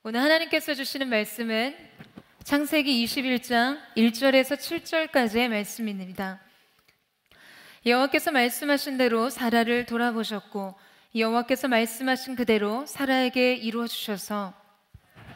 오늘 하나님께서 주시는 말씀은 창세기 21장 1절에서 7절까지의 말씀입니다. 여호와께서 말씀하신 대로 사라를 돌아보셨고 여호와께서 말씀하신 그대로 사라에게 이루어 주셔서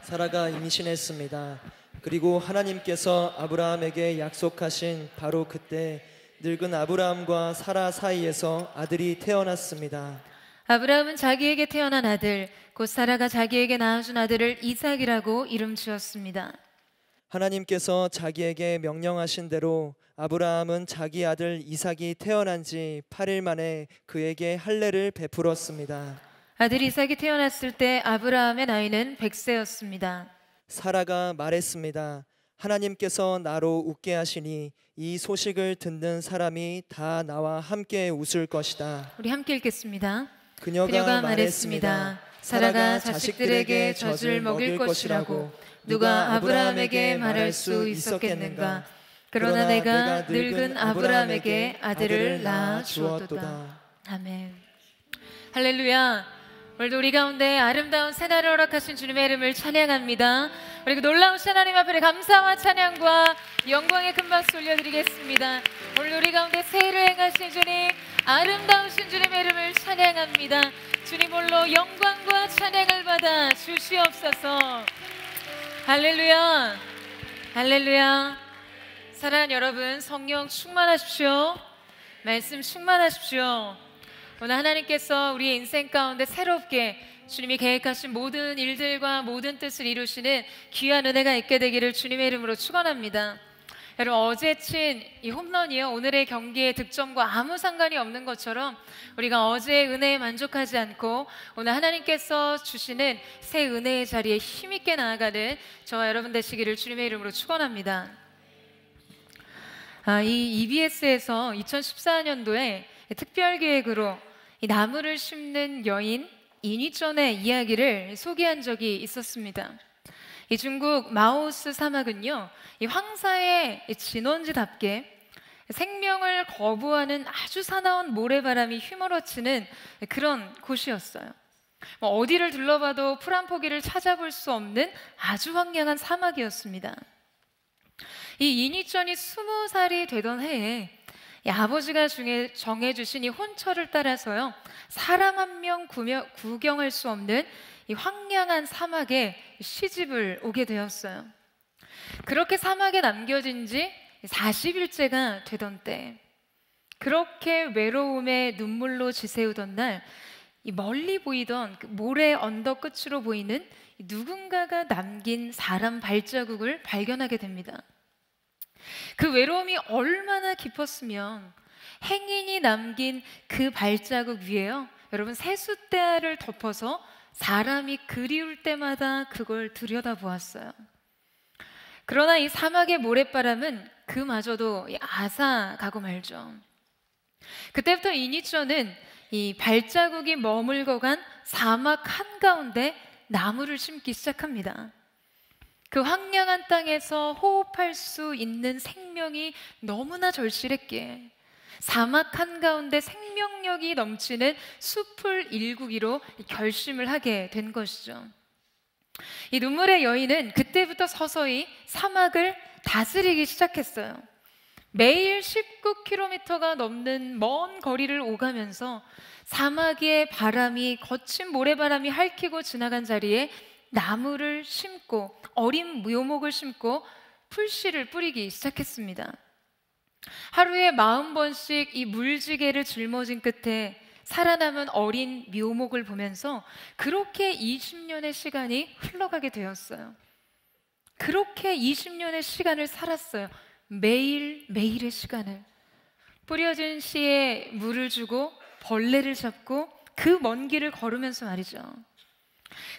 사라가 임신했습니다. 그리고 하나님께서 아브라함에게 약속하신 바로 그때 늙은 아브라함과 사라 사이에서 아들이 태어났습니다. 아브라함은 자기에게 태어난 아들 곧 사라가 자기에게 낳아준 아들을 이삭이라고 이름 지었습니다. 하나님께서 자기에게 명령하신 대로 아브라함은 자기 아들 이삭이 태어난 지 8일 만에 그에게 할례를 베풀었습니다. 아들 이삭이 태어났을 때 아브라함의 나이는 100세였습니다. 사라가 말했습니다. 하나님께서 나로 웃게 하시니 이 소식을 듣는 사람이 다 나와 함께 웃을 것이다. 우리 함께 읽겠습니다. 그녀가 말했습니다. 사라가 자식들에게 젖을 먹일 것이라고 누가 아브라함에게 말할 수 있었겠는가? 그러나 내가 늙은 아브라함에게 아들을 낳아 주었도다. 아멘. 할렐루야. 오늘도 우리 가운데 아름다운 새날을 허락하신 주님의 이름을 찬양합니다. 그리고 놀라우신 하나님 앞에 감사와 찬양과 영광의 큰 박수 올려드리겠습니다. 오늘 우리 가운데 새해를 행하신 주님, 아름다우신 주님의 이름을 찬양합니다. 주님 홀로 영광과 찬양을 받아 주시옵소서. 할렐루야. 할렐루야. 사랑하는 여러분, 성령 충만하십시오. 말씀 충만하십시오. 오늘 하나님께서 우리의 인생 가운데 새롭게 주님이 계획하신 모든 일들과 모든 뜻을 이루시는 귀한 은혜가 있게 되기를 주님의 이름으로 축원합니다. 여러분, 어제 친 이 홈런이요, 오늘의 경기의 득점과 아무 상관이 없는 것처럼 우리가 어제의 은혜에 만족하지 않고 오늘 하나님께서 주시는 새 은혜의 자리에 힘있게 나아가는 저와 여러분 되시기를 주님의 이름으로 축원합니다. 이 EBS에서 2014년도에 특별기획으로 이 나무를 심는 여인 이니전의 이야기를 소개한 적이 있었습니다. 이 중국 마오스 사막은요, 이 황사의 진원지답게 생명을 거부하는 아주 사나운 모래바람이 휘몰아치는 그런 곳이었어요. 어디를 둘러봐도 풀 한 포기를 찾아볼 수 없는 아주 황량한 사막이었습니다. 이 이니전이 20살이 되던 해에 이 아버지가 정해주신 이 혼처를 따라서요, 사람 한 명 구경할 수 없는 이 황량한 사막에 시집을 오게 되었어요. 그렇게 사막에 남겨진 지 40일째가 되던 때, 그렇게 외로움에 눈물로 지새우던 날, 이 멀리 보이던 그 모래 언덕 끝으로 보이는 누군가가 남긴 사람 발자국을 발견하게 됩니다. 그 외로움이 얼마나 깊었으면 행인이 남긴 그 발자국 위에요, 여러분, 세숫대야를 덮어서 사람이 그리울 때마다 그걸 들여다보았어요. 그러나 이 사막의 모래바람은 그마저도 앗아가고 말죠. 그때부터 이니처는 이 발자국이 머물고 간 사막 한가운데 나무를 심기 시작합니다. 그 황량한 땅에서 호흡할 수 있는 생명이 너무나 절실했기에 사막 한가운데 생명력이 넘치는 숲을 일구기로 결심을 하게 된 것이죠. 이 눈물의 여인은 그때부터 서서히 사막을 다스리기 시작했어요. 매일 19km가 넘는 먼 거리를 오가면서 사막의 바람이, 거친 모래바람이 핥히고 지나간 자리에 나무를 심고 어린 묘목을 심고 풀씨를 뿌리기 시작했습니다. 하루에 40번씩 이 물지개를 짊어진 끝에 살아남은 어린 묘목을 보면서 그렇게 20년의 시간이 흘러가게 되었어요. 그렇게 20년의 시간을 살았어요. 매일매일의 시간을. 뿌려진 씨에 물을 주고 벌레를 잡고 그 먼 길을 걸으면서 말이죠.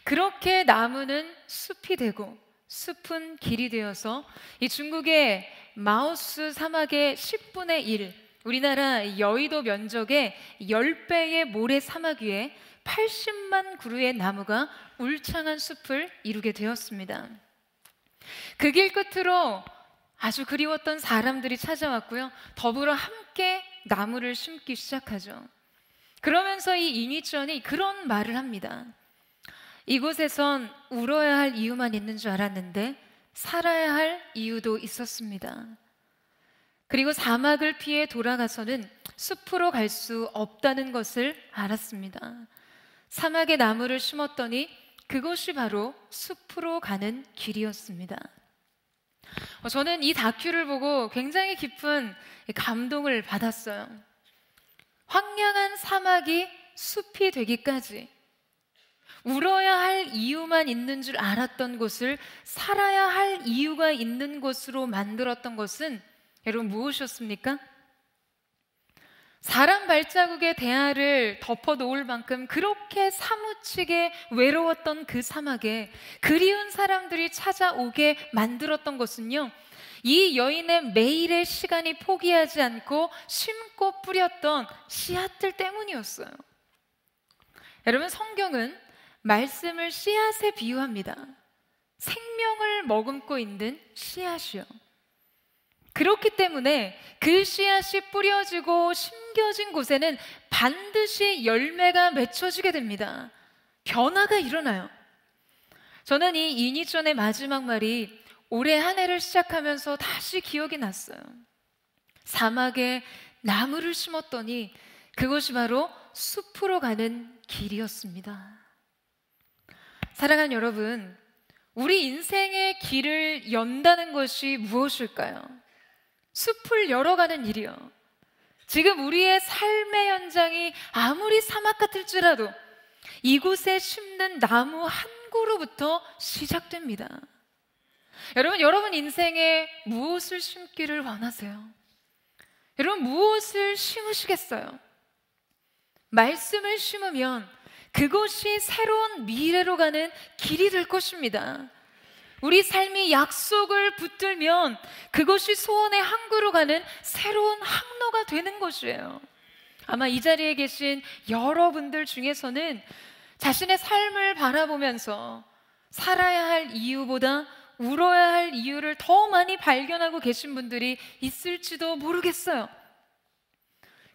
그렇게 나무는 숲이 되고 숲은 길이 되어서 이 중국의 마오스 사막의 10분의 1, 우리나라 여의도 면적의 10배의 모래 사막 위에 80만 그루의 나무가 울창한 숲을 이루게 되었습니다. 그 길 끝으로 아주 그리웠던 사람들이 찾아왔고요, 더불어 함께 나무를 심기 시작하죠. 그러면서 이 이니전이 그런 말을 합니다. 이곳에선 울어야 할 이유만 있는 줄 알았는데 살아야 할 이유도 있었습니다. 그리고 사막을 피해 돌아가서는 숲으로 갈 수 없다는 것을 알았습니다. 사막에 나무를 심었더니 그것이 바로 숲으로 가는 길이었습니다. 저는 이 다큐를 보고 굉장히 깊은 감동을 받았어요. 황량한 사막이 숲이 되기까지 울어야 할 이유만 있는 줄 알았던 곳을 살아야 할 이유가 있는 곳으로 만들었던 것은 여러분 무엇이었습니까? 사람 발자국의 대야를 덮어놓을 만큼 그렇게 사무치게 외로웠던 그 사막에 그리운 사람들이 찾아오게 만들었던 것은요, 이 여인의 매일의 시간이 포기하지 않고 심고 뿌렸던 씨앗들 때문이었어요. 여러분, 성경은 말씀을 씨앗에 비유합니다. 생명을 머금고 있는 씨앗이요. 그렇기 때문에 그 씨앗이 뿌려지고 심겨진 곳에는 반드시 열매가 맺혀지게 됩니다. 변화가 일어나요. 저는 이 이니존의 마지막 말이 올해 한 해를 시작하면서 다시 기억이 났어요. 사막에 나무를 심었더니 그것이 바로 숲으로 가는 길이었습니다. 사랑하는 여러분, 우리 인생의 길을 연다는 것이 무엇일까요? 숲을 열어가는 일이요. 지금 우리의 삶의 현장이 아무리 사막 같을지라도 이곳에 심는 나무 한 그루부터 시작됩니다. 여러분 인생에 무엇을 심기를 원하세요? 여러분, 무엇을 심으시겠어요? 말씀을 심으면 그것이 새로운 미래로 가는 길이 될 것입니다. 우리 삶이 약속을 붙들면 그것이 소원의 항구로 가는 새로운 항로가 되는 것이에요. 아마 이 자리에 계신 여러분들 중에서는 자신의 삶을 바라보면서 살아야 할 이유보다 울어야 할 이유를 더 많이 발견하고 계신 분들이 있을지도 모르겠어요.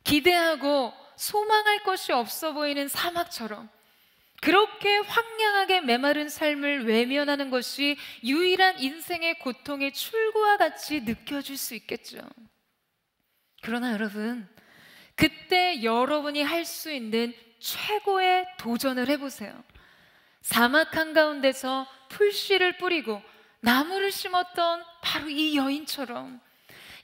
기대하고 소망할 것이 없어 보이는 사막처럼 그렇게 황량하게 메마른 삶을 외면하는 것이 유일한 인생의 고통의 출구와 같이 느껴질 수 있겠죠. 그러나 여러분, 그때 여러분이 할 수 있는 최고의 도전을 해보세요. 사막 한가운데서 풀씨를 뿌리고 나무를 심었던 바로 이 여인처럼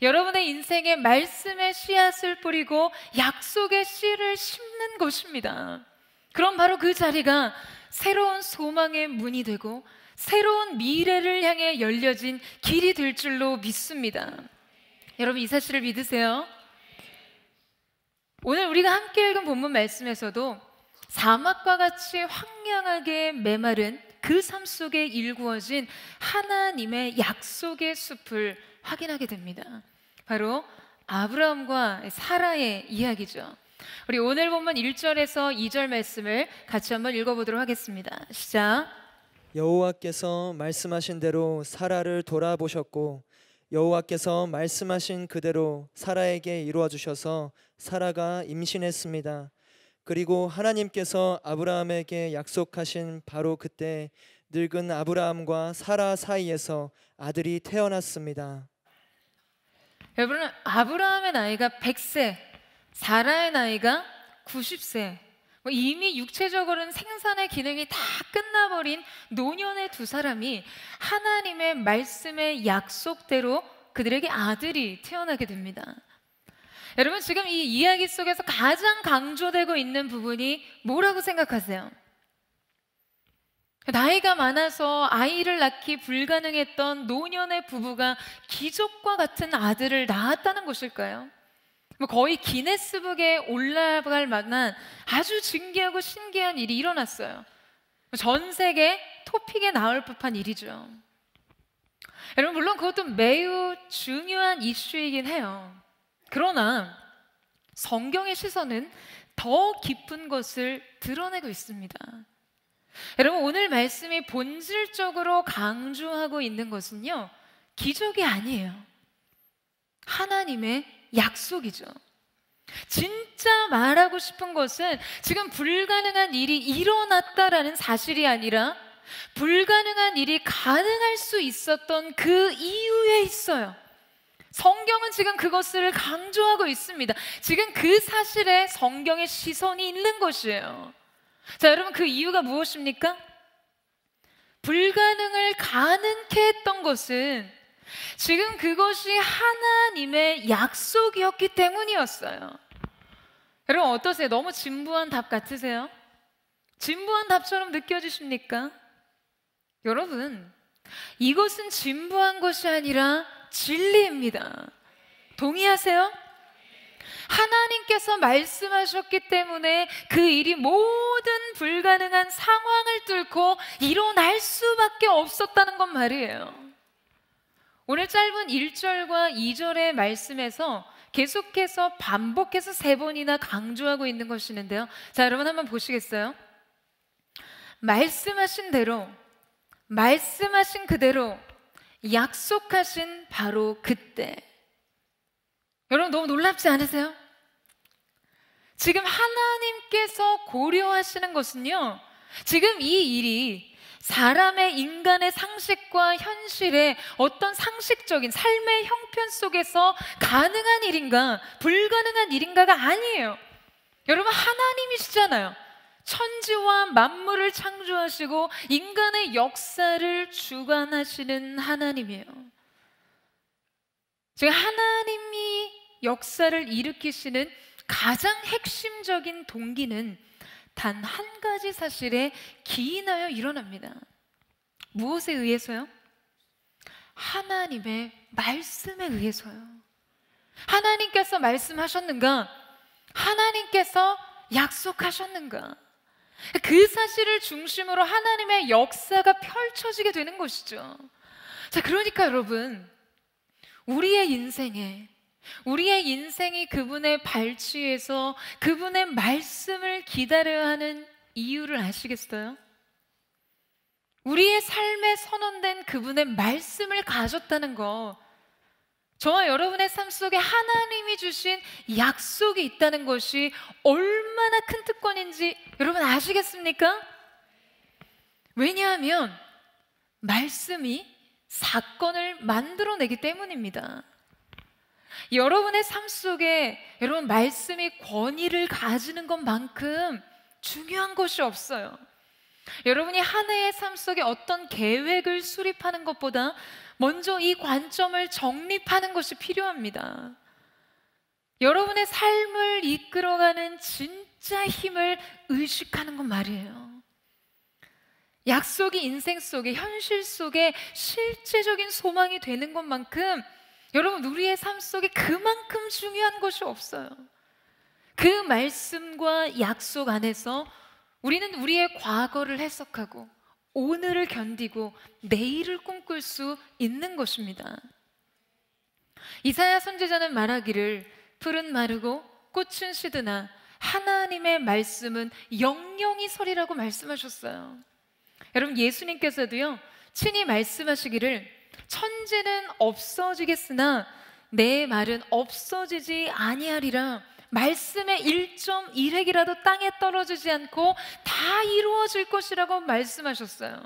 여러분의 인생에 말씀의 씨앗을 뿌리고 약속의 씨를 심는 것입니다. 그럼 바로 그 자리가 새로운 소망의 문이 되고 새로운 미래를 향해 열려진 길이 될 줄로 믿습니다. 여러분, 이 사실을 믿으세요? 오늘 우리가 함께 읽은 본문 말씀에서도 사막과 같이 황량하게 메마른 그 삶 속에 일구어진 하나님의 약속의 숲을 확인하게 됩니다. 바로 아브라함과 사라의 이야기죠. 우리 오늘 본문 1절에서 2절 말씀을 같이 한번 읽어보도록 하겠습니다. 시작. 여호와께서 말씀하신 대로 사라를 돌아보셨고 여호와께서 말씀하신 그대로 사라에게 이루어 주셔서 사라가 임신했습니다. 그리고 하나님께서 아브라함에게 약속하신 바로 그때 늙은 아브라함과 사라 사이에서 아들이 태어났습니다. 여러분, 아브라함의 나이가 100세, 사라의 나이가 90세. 이미 육체적으로는 생산의 기능이 다 끝나버린 노년의 두 사람이 하나님의 말씀의 약속대로 그들에게 아들이 태어나게 됩니다. 여러분, 지금 이 이야기 속에서 가장 강조되고 있는 부분이 뭐라고 생각하세요? 나이가 많아서 아이를 낳기 불가능했던 노년의 부부가 기적과 같은 아들을 낳았다는 것일까요? 거의 기네스북에 올라갈 만한 아주 신기하고 신기한 일이 일어났어요. 전 세계 토픽에 나올 법한 일이죠. 여러분, 물론 그것도 매우 중요한 이슈이긴 해요. 그러나 성경의 시선은 더 깊은 것을 드러내고 있습니다. 여러분, 오늘 말씀이 본질적으로 강조하고 있는 것은요, 기적이 아니에요. 하나님의 약속이죠. 진짜 말하고 싶은 것은 지금 불가능한 일이 일어났다라는 사실이 아니라 불가능한 일이 가능할 수 있었던 그 이유에 있어요. 성경은 지금 그것을 강조하고 있습니다. 지금 그 사실에 성경의 시선이 있는 것이에요. 자, 여러분, 그 이유가 무엇입니까? 불가능을 가능케 했던 것은 지금 그것이 하나님의 약속이었기 때문이었어요. 여러분, 어떠세요? 너무 진부한 답 같으세요? 진부한 답처럼 느껴지십니까? 여러분, 이것은 진부한 것이 아니라 진리입니다. 동의하세요? 하나님께서 말씀하셨기 때문에 그 일이 모든 불가능한 상황을 뚫고 일어날 수밖에 없었다는 건 말이에요. 오늘 짧은 1절과 2절의 말씀에서 계속해서 반복해서 3번이나 강조하고 있는 것이 있는데요. 자, 여러분 한번 보시겠어요? 말씀하신 대로, 말씀하신 그대로, 약속하신 바로 그때. 여러분, 너무 놀랍지 않으세요? 지금 하나님께서 고려하시는 것은요, 지금 이 일이 사람의 인간의 상식과 현실의 어떤 상식적인 삶의 형편 속에서 가능한 일인가 불가능한 일인가가 아니에요. 여러분, 하나님이시잖아요. 천지와 만물을 창조하시고 인간의 역사를 주관하시는 하나님이에요. 지금 하나님이 역사를 일으키시는 가장 핵심적인 동기는 단 한 가지 사실에 기인하여 일어납니다. 무엇에 의해서요? 하나님의 말씀에 의해서요. 하나님께서 말씀하셨는가? 하나님께서 약속하셨는가? 그 사실을 중심으로 하나님의 역사가 펼쳐지게 되는 것이죠. 자, 그러니까 여러분, 우리의 인생이 그분의 발치에서 그분의 말씀을 기다려야 하는 이유를 아시겠어요? 우리의 삶에 선언된 그분의 말씀을 가졌다는 거, 저와 여러분의 삶 속에 하나님이 주신 약속이 있다는 것이 얼마나 큰 특권인지 여러분 아시겠습니까? 왜냐하면 말씀이 사건을 만들어내기 때문입니다. 여러분의 삶 속에 여러분 말씀이 권위를 가지는 것만큼 중요한 것이 없어요. 여러분이 한 해의 삶 속에 어떤 계획을 수립하는 것보다 먼저 이 관점을 정립하는 것이 필요합니다. 여러분의 삶을 이끌어가는 진짜 힘을 의식하는 것 말이에요. 약속이 인생 속에, 현실 속에 실제적인 소망이 되는 것만큼 여러분, 우리의 삶 속에 그만큼 중요한 것이 없어요. 그 말씀과 약속 안에서 우리는 우리의 과거를 해석하고 오늘을 견디고 내일을 꿈꿀 수 있는 것입니다. 이사야 선지자는 말하기를 풀은 마르고 꽃은 시드나 하나님의 말씀은 영영이 서리라고 말씀하셨어요. 여러분, 예수님께서도요 친히 말씀하시기를 천지는 없어지겠으나 내 말은 없어지지 아니하리라. 말씀의 1.1핵이라도 땅에 떨어지지 않고 다 이루어질 것이라고 말씀하셨어요.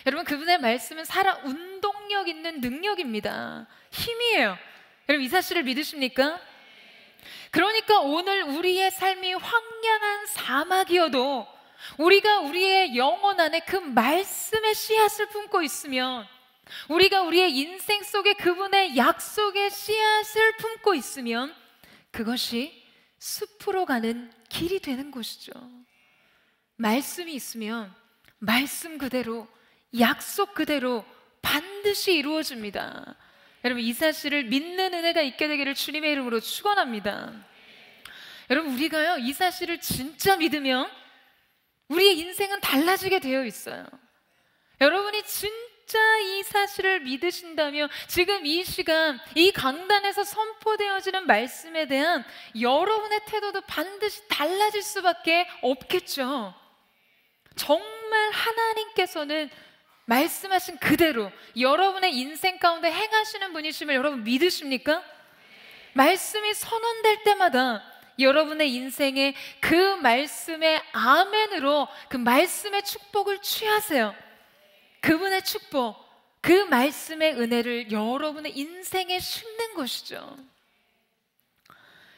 여러분, 그분의 말씀은 살아 운동력 있는 능력입니다. 힘이에요. 여러분, 이 사실을 믿으십니까? 그러니까 오늘 우리의 삶이 황량한 사막이어도 우리가 우리의 영혼 안에 그 말씀의 씨앗을 품고 있으면, 우리가 우리의 인생 속에 그분의 약속의 씨앗을 품고 있으면 그것이 숲으로 가는 길이 되는 것이죠. 말씀이 있으면 말씀 그대로, 약속 그대로 반드시 이루어집니다. 여러분, 이 사실을 믿는 은혜가 있게 되기를 주님의 이름으로 축원합니다. 여러분, 우리가요 이 사실을 진짜 믿으면 우리의 인생은 달라지게 되어 있어요. 여러분이 진짜 이 사실을 믿으신다면 지금 이 시간 이 강단에서 선포되어지는 말씀에 대한 여러분의 태도도 반드시 달라질 수밖에 없겠죠. 정말 하나님께서는 말씀하신 그대로 여러분의 인생 가운데 행하시는 분이심을 여러분 믿으십니까? 말씀이 선언될 때마다 여러분의 인생에 그 말씀의 아멘으로 그 말씀의 축복을 취하세요. 그분의 축복, 그 말씀의 은혜를 여러분의 인생에 심는 것이죠.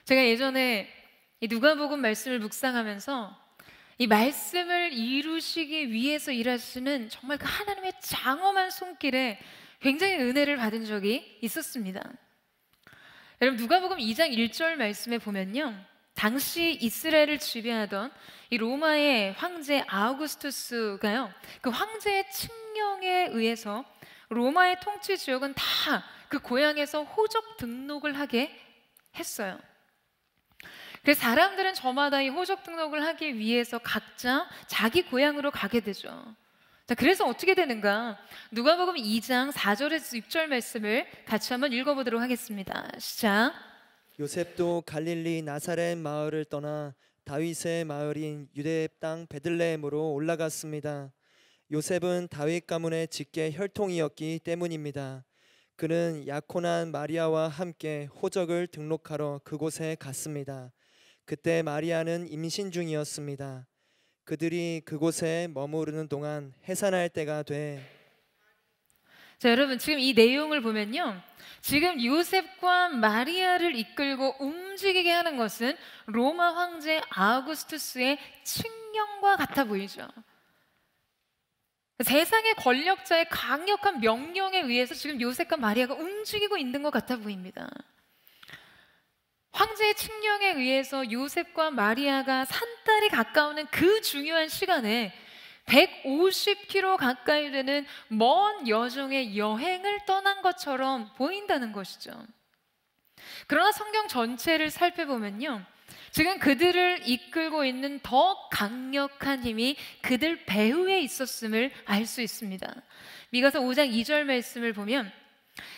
제가 예전에 이 누가복음 말씀을 묵상하면서 이 말씀을 이루시기 위해서 일하시는 정말 그 하나님의 장엄한 손길에 굉장히 은혜를 받은 적이 있었습니다. 여러분, 누가복음 2장 1절 말씀에 보면요, 당시 이스라엘을 지배하던 이 로마의 황제 아우구스투스가요, 그 황제의 칙령에 의해서 로마의 통치 지역은 다 그 고향에서 호적 등록을 하게 했어요. 그래서 사람들은 저마다 이 호적 등록을 하기 위해서 각자 자기 고향으로 가게 되죠. 자, 그래서 어떻게 되는가? 누가복음 2장 4절에서 6절 말씀을 같이 한번 읽어보도록 하겠습니다. 시작. 요셉도 갈릴리 나사렛 마을을 떠나 다윗의 마을인 유대 땅 베들레헴으로 올라갔습니다. 요셉은 다윗 가문의 직계 혈통이었기 때문입니다. 그는 약혼한 마리아와 함께 호적을 등록하러 그곳에 갔습니다. 그때 마리아는 임신 중이었습니다. 그들이 그곳에 머무르는 동안 해산할 때가 돼. 자, 여러분, 지금 이 내용을 보면요, 지금 요셉과 마리아를 이끌고 움직이게 하는 것은 로마 황제 아우구스투스의 칙령과 같아 보이죠. 세상의 권력자의 강력한 명령에 의해서 지금 요셉과 마리아가 움직이고 있는 것 같아 보입니다. 황제의 칙령에 의해서 요셉과 마리아가 산딸이 가까우는 그 중요한 시간에 150km 가까이 되는 먼 여정의 여행을 떠난 것처럼 보인다는 것이죠. 그러나 성경 전체를 살펴보면요, 지금 그들을 이끌고 있는 더 강력한 힘이 그들 배후에 있었음을 알 수 있습니다. 미가서 5장 2절 말씀을 보면,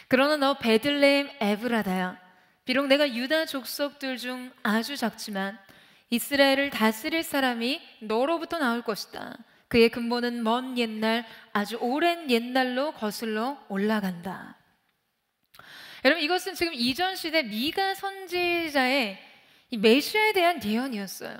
그러나 너 베들레헴 에브라다야, 비록 내가 유다 족속들 중 아주 작지만 이스라엘을 다스릴 사람이 너로부터 나올 것이다. 그의 근본은 먼 옛날, 아주 오랜 옛날로 거슬러 올라간다. 여러분, 이것은 지금 이전 시대 미가 선지자의 이 메시아에 대한 예언이었어요.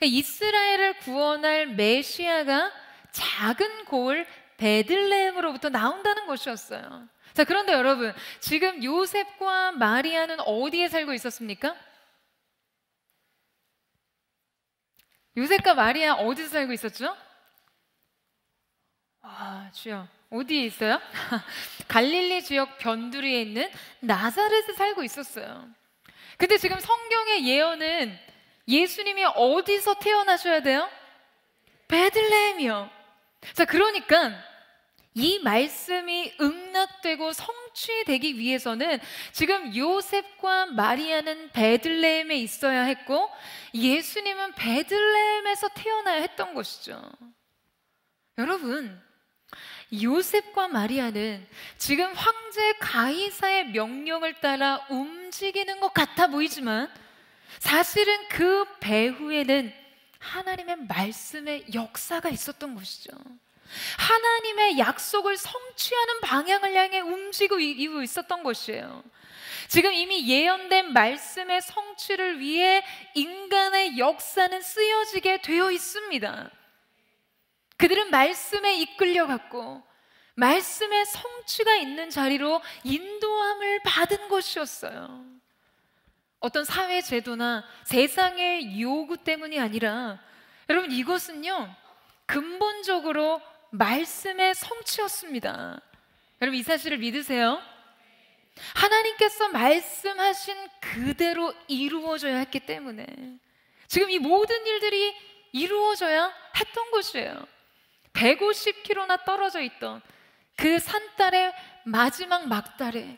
이스라엘을 구원할 메시아가 작은 고을 베들레헴으로부터 나온다는 것이었어요. 자, 그런데 여러분, 지금 요셉과 마리아는 어디에 살고 있었습니까? 요셉과 마리아 어디서 살고 있었죠? 주여, 어디에 있어요? 갈릴리 지역 변두리에 있는 나사렛에 살고 있었어요. 근데 지금 성경의 예언은 예수님이 어디서 태어나셔야 돼요? 베들레헴이요. 자, 그러니까 이 말씀이 응낙되고 성취되기 위해서는 지금 요셉과 마리아는 베들레헴에 있어야 했고 예수님은 베들레헴에서 태어나야 했던 것이죠. 여러분, 요셉과 마리아는 지금 황제 가이사의 명령을 따라 움직이는 것 같아 보이지만 사실은 그 배후에는 하나님의 말씀의 역사가 있었던 것이죠. 하나님의 약속을 성취하는 방향을 향해 움직이고 있었던 것이에요. 지금 이미 예언된 말씀의 성취를 위해 인간의 역사는 쓰여지게 되어 있습니다. 그들은 말씀에 이끌려갔고 말씀의 성취가 있는 자리로 인도함을 받은 것이었어요. 어떤 사회 제도나 세상의 요구 때문이 아니라 여러분, 이것은요 근본적으로 말씀의 성취였습니다. 여러분, 이 사실을 믿으세요? 하나님께서 말씀하신 그대로 이루어져야 했기 때문에 지금 이 모든 일들이 이루어져야 했던 것이에요. 150km나 떨어져 있던 그 산딸의 마지막 막달에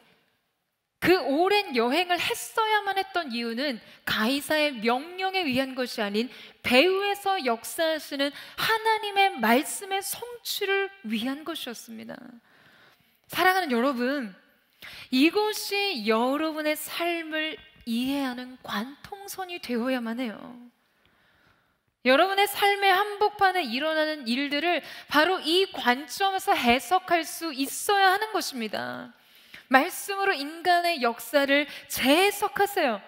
그 오랜 여행을 했어야만 했던 이유는 가이사의 명령에 의한 것이 아닌 배후에서 역사하시는 하나님의 말씀의 성취를 위한 것이었습니다. 사랑하는 여러분, 이것이 여러분의 삶을 이해하는 관통선이 되어야만 해요. 여러분의 삶의 한복판에 일어나는 일들을 바로 이 관점에서 해석할 수 있어야 하는 것입니다. 말씀으로 인간의 역사를 재해석하세요.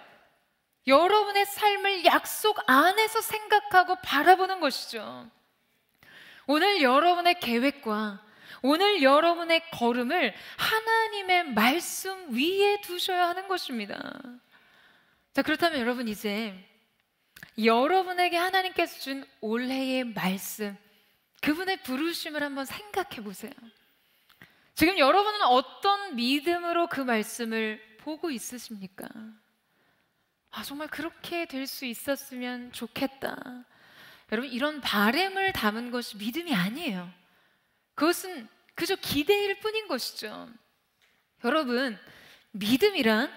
여러분의 삶을 약속 안에서 생각하고 바라보는 것이죠. 오늘 여러분의 계획과 오늘 여러분의 걸음을 하나님의 말씀 위에 두셔야 하는 것입니다. 자, 그렇다면 여러분, 이제 여러분에게 하나님께서 준 올해의 말씀, 그분의 부르심을 한번 생각해 보세요. 지금 여러분은 어떤 믿음으로 그 말씀을 보고 있으십니까? 정말 그렇게 될 수 있었으면 좋겠다. 여러분, 이런 바램을 담은 것이 믿음이 아니에요. 그것은 그저 기대일 뿐인 것이죠. 여러분, 믿음이란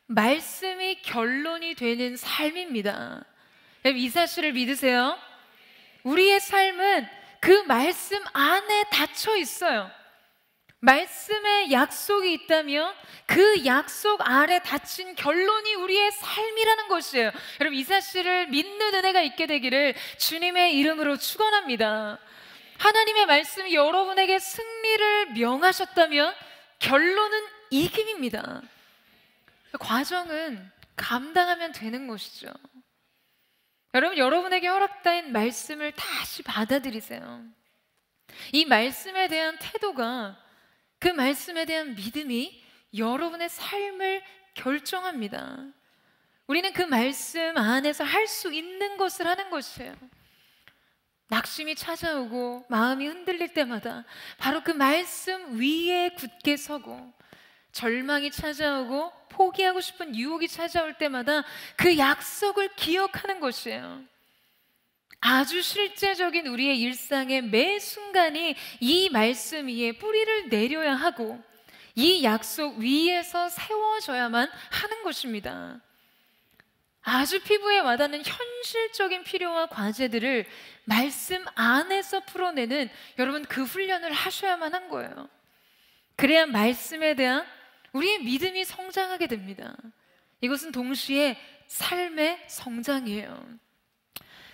말씀이 결론이 되는 삶입니다. 여러분, 이 사실을 믿으세요? 우리의 삶은 그 말씀 안에 닫혀 있어요. 말씀에 약속이 있다면 그 약속 아래 닫힌 결론이 우리의 삶이라는 것이에요. 여러분, 이 사실을 믿는 은혜가 있게 되기를 주님의 이름으로 축원합니다. 하나님의 말씀이 여러분에게 승리를 명하셨다면 결론은 이김입니다. 과정은 감당하면 되는 것이죠. 여러분, 여러분에게 허락된 말씀을 다시 받아들이세요. 이 말씀에 대한 태도가, 그 말씀에 대한 믿음이 여러분의 삶을 결정합니다. 우리는 그 말씀 안에서 할 수 있는 것을 하는 것이에요. 낙심이 찾아오고 마음이 흔들릴 때마다 바로 그 말씀 위에 굳게 서고, 절망이 찾아오고 포기하고 싶은 유혹이 찾아올 때마다 그 약속을 기억하는 것이에요. 아주 실제적인 우리의 일상의 매 순간이 이 말씀 위에 뿌리를 내려야 하고 이 약속 위에서 세워져야만 하는 것입니다. 아주 피부에 와닿는 현실적인 필요와 과제들을 말씀 안에서 풀어내는, 여러분, 그 훈련을 하셔야만 한 거예요. 그래야 말씀에 대한 우리의 믿음이 성장하게 됩니다. 이것은 동시에 삶의 성장이에요.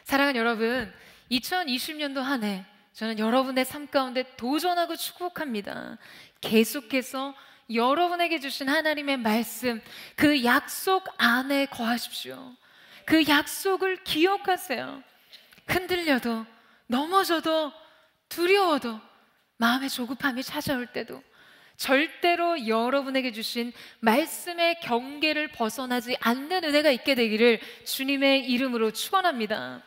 사랑하는 여러분, 2020년도 한 해 저는 여러분의 삶 가운데 도전하고 축복합니다. 계속해서 여러분에게 주신 하나님의 말씀, 그 약속 안에 거하십시오. 그 약속을 기억하세요. 흔들려도, 넘어져도, 두려워도, 마음의 조급함이 찾아올 때도 절대로 여러분에게 주신 말씀의 경계를 벗어나지 않는 은혜가 있게 되기를 주님의 이름으로 축원합니다.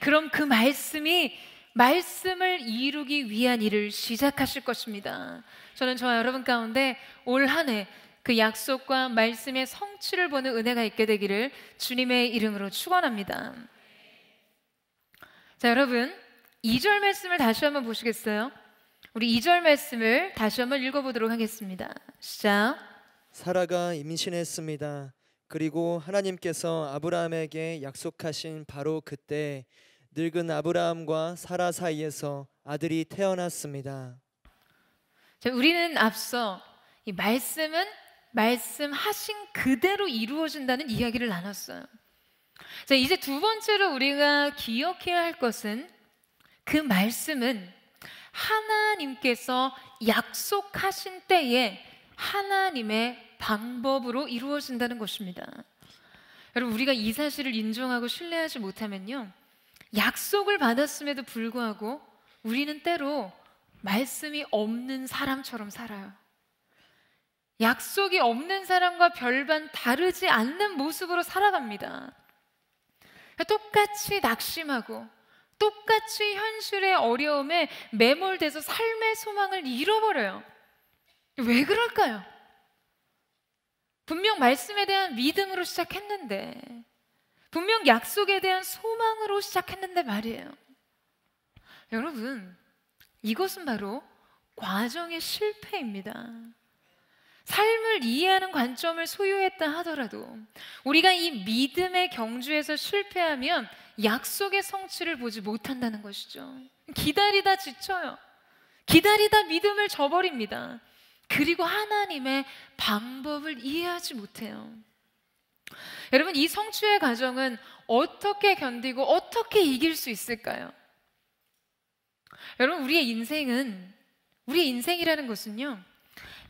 그럼 그 말씀이 말씀을 이루기 위한 일을 시작하실 것입니다. 저는 저와 여러분 가운데 올 한 해 그 약속과 말씀의 성취를 보는 은혜가 있게 되기를 주님의 이름으로 축원합니다. 자, 여러분, 2절 말씀을 다시 한번 보시겠어요? 우리 2절 말씀을 다시 한번 읽어보도록 하겠습니다. 시작. 사라가 임신했습니다. 그리고 하나님께서 아브라함에게 약속하신 바로 그때 늙은 아브라함과 사라 사이에서 아들이 태어났습니다. 자, 우리는 앞서 이 말씀은 말씀하신 그대로 이루어진다는 이야기를 나눴어요. 자, 이제 두 번째로 우리가 기억해야 할 것은 그 말씀은 하나님께서 약속하신 때에 하나님의 방법으로 이루어진다는 것입니다. 여러분, 우리가 이 사실을 인정하고 신뢰하지 못하면요, 약속을 받았음에도 불구하고 우리는 때로 말씀이 없는 사람처럼 살아요. 약속이 없는 사람과 별반 다르지 않는 모습으로 살아갑니다. 똑같이 낙심하고 똑같이 현실의 어려움에 매몰돼서 삶의 소망을 잃어버려요. 왜 그럴까요? 분명 말씀에 대한 믿음으로 시작했는데, 분명 약속에 대한 소망으로 시작했는데 말이에요. 여러분, 이것은 바로 과정의 실패입니다. 삶을 이해하는 관점을 소유했다 하더라도 우리가 이 믿음의 경주에서 실패하면 약속의 성취를 보지 못한다는 것이죠. 기다리다 지쳐요. 기다리다 믿음을 저버립니다. 그리고 하나님의 방법을 이해하지 못해요. 여러분, 이 성취의 과정은 어떻게 견디고 어떻게 이길 수 있을까요? 여러분, 우리의 인생이라는 것은요,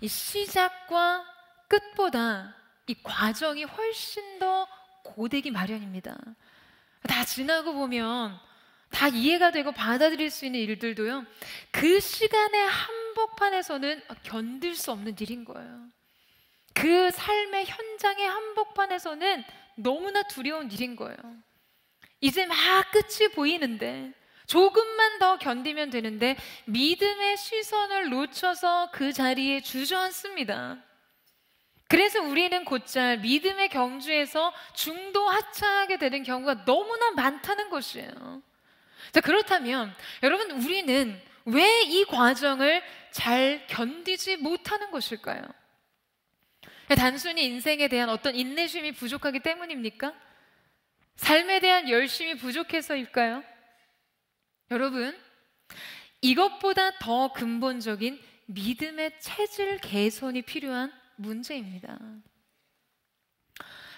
이 시작과 끝보다 이 과정이 훨씬 더 고되기 마련입니다. 다 지나고 보면 다 이해가 되고 받아들일 수 있는 일들도요, 그 시간의 한복판에서는 견딜 수 없는 일인 거예요. 그 삶의 현장의 한복판에서는 너무나 두려운 일인 거예요. 이제 막 끝이 보이는데, 조금만 더 견디면 되는데 믿음의 시선을 놓쳐서 그 자리에 주저앉습니다. 그래서 우리는 곧잘 믿음의 경주에서 중도 하차하게 되는 경우가 너무나 많다는 것이에요. 자, 그렇다면 여러분, 우리는 왜 이 과정을 잘 견디지 못하는 것일까요? 단순히 인생에 대한 어떤 인내심이 부족하기 때문입니까? 삶에 대한 열심이 부족해서일까요? 여러분, 이것보다 더 근본적인 믿음의 체질 개선이 필요한 문제입니다.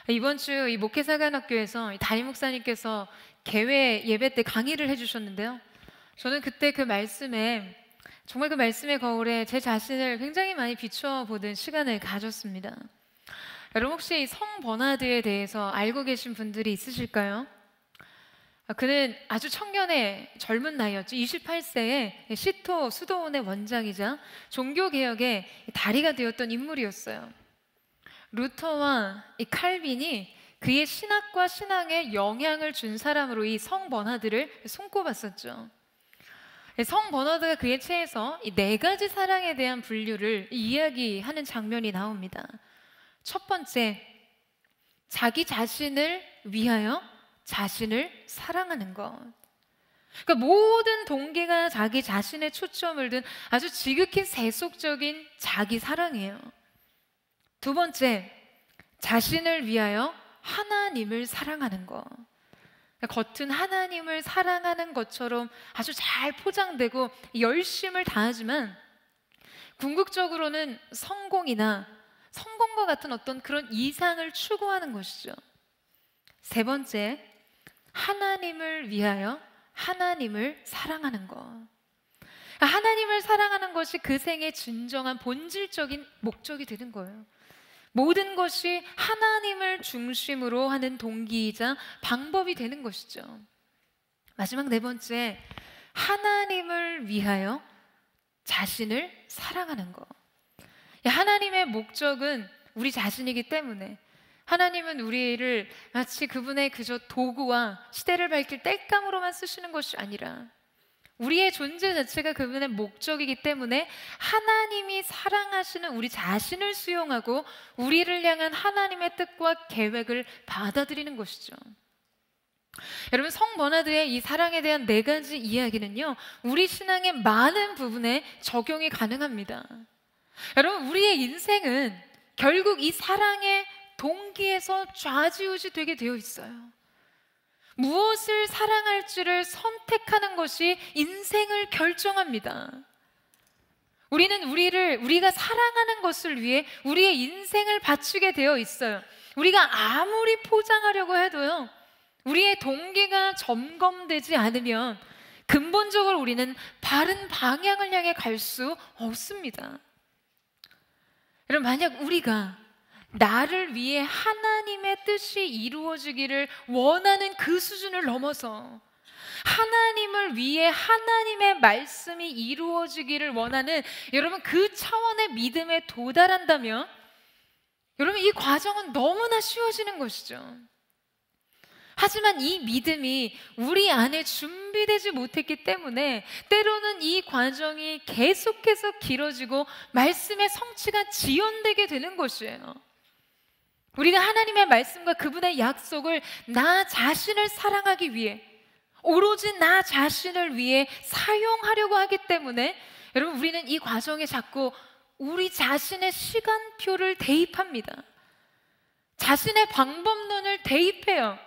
이번 주 이 목회사관학교에서 담임 목사님께서 개회 예배 때 강의를 해주셨는데요, 저는 그때 그 말씀에, 정말 그 말씀의 거울에 제 자신을 굉장히 많이 비추어 보는 시간을 가졌습니다. 여러분, 혹시 이 성 버나드에 대해서 알고 계신 분들이 있으실까요? 그는 아주 청년의 젊은 나이였죠. 28세에 시토 수도원의 원장이자 종교개혁의 다리가 되었던 인물이었어요. 루터와 이 칼빈이 그의 신학과 신앙에 영향을 준 사람으로 이 성 버나드를 손꼽았었죠. 성 버나드가 그의 체에서 이 4가지 사랑에 대한 분류를 이야기하는 장면이 나옵니다. 첫 번째, 자기 자신을 위하여 자신을 사랑하는 것. 그러니까 모든 동기가 자기 자신의 초점을 둔 아주 지극히 세속적인 자기 사랑이에요. 두 번째, 자신을 위하여 하나님을 사랑하는 것. 겉은 하나님을 사랑하는 것처럼 아주 잘 포장되고 열심을 다하지만 궁극적으로는 성공과 같은 어떤 그런 이상을 추구하는 것이죠. 세 번째, 하나님을 위하여 하나님을 사랑하는 것. 하나님을 사랑하는 것이 그 생의 진정한 본질적인 목적이 되는 거예요. 모든 것이 하나님을 중심으로 하는 동기이자 방법이 되는 것이죠. 마지막 네 번째, 하나님을 위하여 자신을 사랑하는 것. 하나님의 목적은 우리 자신이기 때문에, 하나님은 우리를 마치 그분의 그저 도구와 시대를 밝힐 땔감으로만 쓰시는 것이 아니라 우리의 존재 자체가 그분의 목적이기 때문에 하나님이 사랑하시는 우리 자신을 수용하고 우리를 향한 하나님의 뜻과 계획을 받아들이는 것이죠. 여러분, 성 버나드의 이 사랑에 대한 4가지 이야기는요, 우리 신앙의 많은 부분에 적용이 가능합니다. 여러분, 우리의 인생은 결국 이 사랑의 동기에서 좌지우지 되게 되어 있어요. 무엇을 사랑할지를 선택하는 것이 인생을 결정합니다. 우리는 우리가 사랑하는 것을 위해 우리의 인생을 바치게 되어 있어요. 우리가 아무리 포장하려고 해도요, 우리의 동기가 점검되지 않으면 근본적으로 우리는 바른 방향을 향해 갈 수 없습니다. 여러분, 만약 우리가 나를 위해 하나님의 뜻이 이루어지기를 원하는 그 수준을 넘어서 하나님을 위해 하나님의 말씀이 이루어지기를 원하는 여러분 그 차원의 믿음에 도달한다면 여러분 이 과정은 너무나 쉬워지는 것이죠. 하지만 이 믿음이 우리 안에 준비되지 못했기 때문에 때로는 이 과정이 계속해서 길어지고 말씀의 성취가 지연되게 되는 것이에요. 우리가 하나님의 말씀과 그분의 약속을 나 자신을 사랑하기 위해 오로지 나 자신을 위해 사용하려고 하기 때문에 여러분 우리는 이 과정에 자꾸 우리 자신의 시간표를 대입합니다. 자신의 방법론을 대입해요.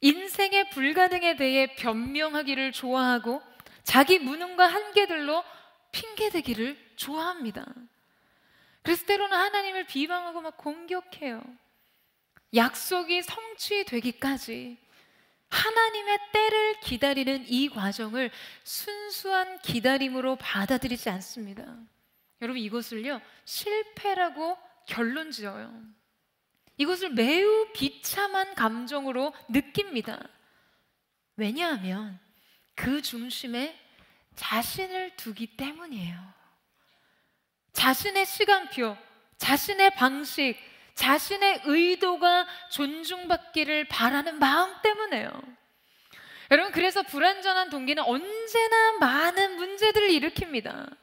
인생의 불가능에 대해 변명하기를 좋아하고 자기 무능과 한계들로 핑계대기를 좋아합니다. 그래서 때로는 하나님을 비방하고 막 공격해요. 약속이 성취되기까지 하나님의 때를 기다리는 이 과정을 순수한 기다림으로 받아들이지 않습니다. 여러분 이것을요 실패라고 결론 지어요. 이것을 매우 비참한 감정으로 느낍니다. 왜냐하면 그 중심에 자신을 두기 때문이에요. 자신의 시간표, 자신의 방식, 자신의 의도가 존중받기를 바라는 마음 때문에요. 여러분 그래서 불완전한 동기는 언제나 많은 문제들을 일으킵니다.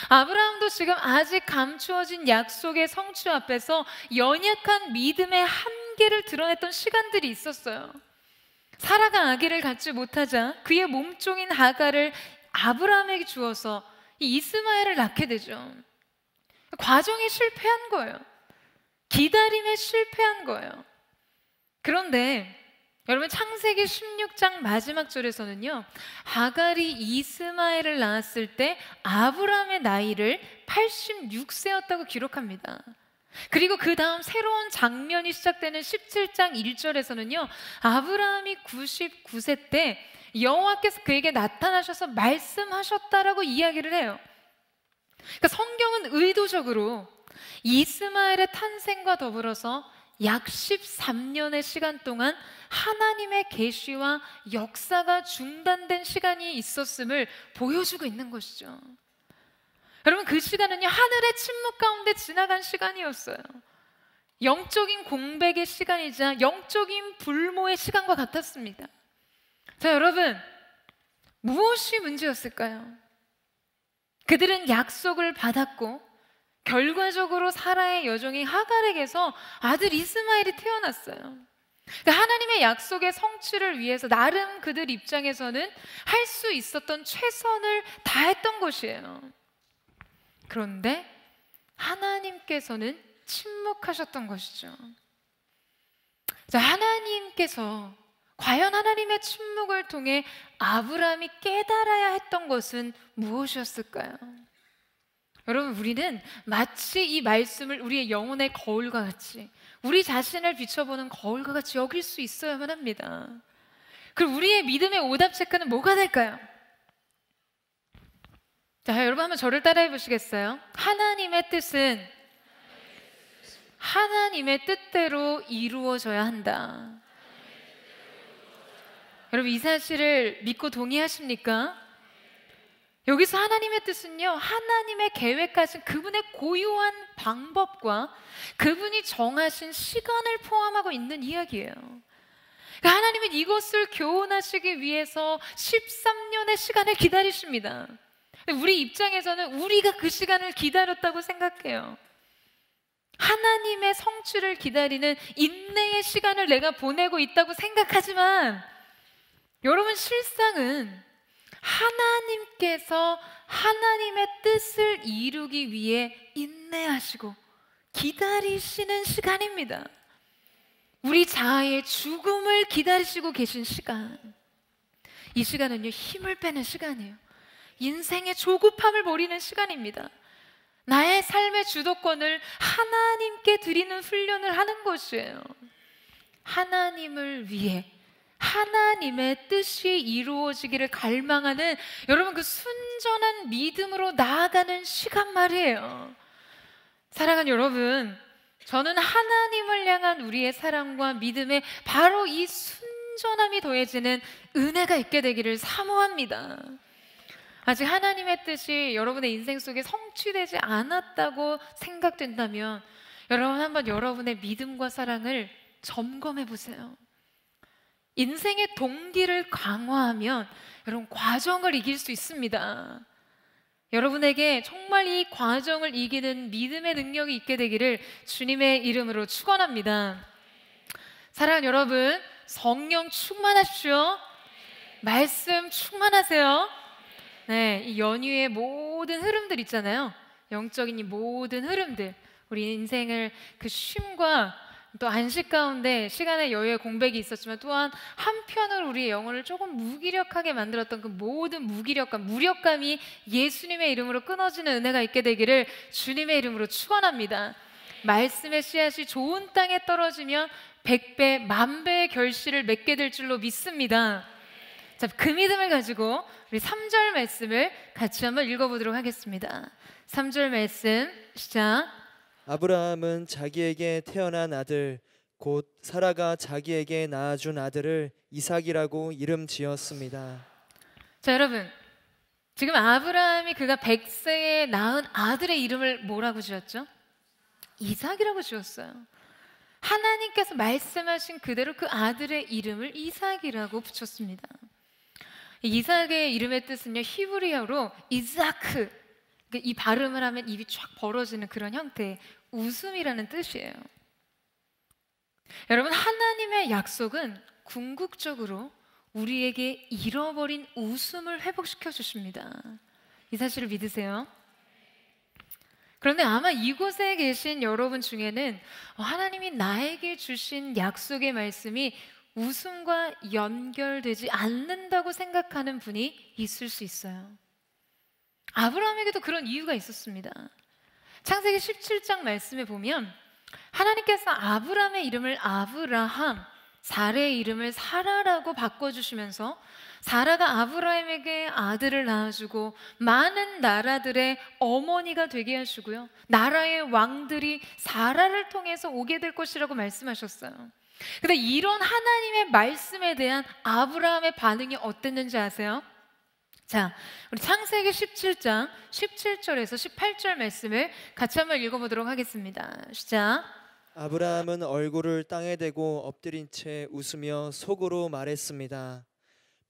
아브라함도 지금 아직 감추어진 약속의 성취 앞에서 연약한 믿음의 한계를 드러냈던 시간들이 있었어요. 사라가 아기를 갖지 못하자 그의 몸종인 하갈을 아브라함에게 주어서 이 이스마엘을 낳게 되죠. 과정이 실패한 거예요. 기다림에 실패한 거예요. 그런데 여러분 창세기 16장 마지막 절에서는요 하갈이 이스마엘을 낳았을 때 아브라함의 나이를 86세였다고 기록합니다. 그리고 그 다음 새로운 장면이 시작되는 17장 1절에서는요 아브라함이 99세 때 여호와께서 그에게 나타나셔서 말씀하셨다라고 이야기를 해요. 그러니까 성경은 의도적으로 이스마엘의 탄생과 더불어서 약 13년의 시간 동안 하나님의 계시와 역사가 중단된 시간이 있었음을 보여주고 있는 것이죠. 여러분 그 시간은요 하늘의 침묵 가운데 지나간 시간이었어요. 영적인 공백의 시간이자 영적인 불모의 시간과 같았습니다. 자 여러분 무엇이 문제였을까요? 그들은 약속을 받았고 결과적으로 사라의 여종인 하갈에게서 아들 이스마엘이 태어났어요. 그러니까 하나님의 약속의 성취를 위해서 나름 그들 입장에서는 할 수 있었던 최선을 다했던 것이에요. 그런데 하나님께서는 침묵하셨던 것이죠. 자, 하나님께서 과연 하나님의 침묵을 통해 아브라함이 깨달아야 했던 것은 무엇이었을까요? 여러분 우리는 마치 이 말씀을 우리의 영혼의 거울과 같이 우리 자신을 비춰보는 거울과 같이 여길 수 있어야만 합니다. 그럼 우리의 믿음의 오답 체크는 뭐가 될까요? 자 여러분 한번 저를 따라해 보시겠어요? 하나님의 뜻은 하나님의 뜻대로 이루어져야 한다. 여러분 이 사실을 믿고 동의하십니까? 여기서 하나님의 뜻은요 하나님의 계획하신 그분의 고유한 방법과 그분이 정하신 시간을 포함하고 있는 이야기예요. 그러니까 하나님은 이것을 교훈하시기 위해서 13년의 시간을 기다리십니다. 우리 입장에서는 우리가 그 시간을 기다렸다고 생각해요. 하나님의 성취를 기다리는 인내의 시간을 내가 보내고 있다고 생각하지만 여러분 실상은 하나님께서 하나님의 뜻을 이루기 위해 인내하시고 기다리시는 시간입니다. 우리 자아의 죽음을 기다리시고 계신 시간. 이 시간은요 힘을 빼는 시간이에요. 인생의 조급함을 버리는 시간입니다. 나의 삶의 주도권을 하나님께 드리는 훈련을 하는 것이에요. 하나님을 위해 하나님의 뜻이 이루어지기를 갈망하는 여러분 그 순전한 믿음으로 나아가는 시간 말이에요. 사랑하는 여러분, 저는 하나님을 향한 우리의 사랑과 믿음에 바로 이 순전함이 더해지는 은혜가 있게 되기를 사모합니다. 아직 하나님의 뜻이 여러분의 인생 속에 성취되지 않았다고 생각된다면 여러분 한번 여러분의 믿음과 사랑을 점검해 보세요. 인생의 동기를 강화하면 여러분 과정을 이길 수 있습니다. 여러분에게 정말 이 과정을 이기는 믿음의 능력이 있게 되기를 주님의 이름으로 축원합니다. 사랑하는 여러분, 성령 충만하십시오. 말씀 충만하세요. 네, 이 연휴의 모든 흐름들 있잖아요. 영적인 이 모든 흐름들, 우리 인생을 그 쉼과 또 안식 가운데 시간의 여유의 공백이 있었지만 또한 한편으로 우리의 영혼을 조금 무기력하게 만들었던 그 모든 무기력감, 무력감이 예수님의 이름으로 끊어지는 은혜가 있게 되기를 주님의 이름으로 축원합니다. 말씀의 씨앗이 좋은 땅에 떨어지면 100배, 10,000배의 결실을 맺게 될 줄로 믿습니다. 자, 그 믿음을 가지고 우리 3절 말씀을 같이 한번 읽어보도록 하겠습니다. 3절 말씀 시작. 아브라함은 자기에게 태어난 아들 곧 사라가 자기에게 낳아준 아들을 이삭이라고 이름 지었습니다. 자, 여러분, 지금 아브라함이 그가 100세에 낳은 아들의 이름을 뭐라고 지었죠? 이삭이라고 지었어요. 하나님께서 말씀하신 그대로 그 아들의 이름을 이삭이라고 붙였습니다. 이삭의 이름의 뜻은요, 히브리어로 이자크, 이 발음을 하면 입이 쫙 벌어지는 그런 형태의 웃음이라는 뜻이에요. 여러분, 하나님의 약속은 궁극적으로 우리에게 잃어버린 웃음을 회복시켜 주십니다. 이 사실을 믿으세요? 그런데 아마 이곳에 계신 여러분 중에는 하나님이 나에게 주신 약속의 말씀이 웃음과 연결되지 않는다고 생각하는 분이 있을 수 있어요. 아브라함에게도 그런 이유가 있었습니다. 창세기 17장 말씀에 보면 하나님께서 아브라함의 이름을 아브라함, 사라의 이름을 사라라고 바꿔주시면서 사라가 아브라함에게 아들을 낳아주고 많은 나라들의 어머니가 되게 하시고요, 나라의 왕들이 사라를 통해서 오게 될 것이라고 말씀하셨어요. 근데 이런 하나님의 말씀에 대한 아브라함의 반응이 어땠는지 아세요? 자, 우리 창세기 17장 17절에서 18절 말씀을 같이 한번 읽어보도록 하겠습니다. 시작. 아브라함은 얼굴을 땅에 대고 엎드린 채 웃으며 속으로 말했습니다.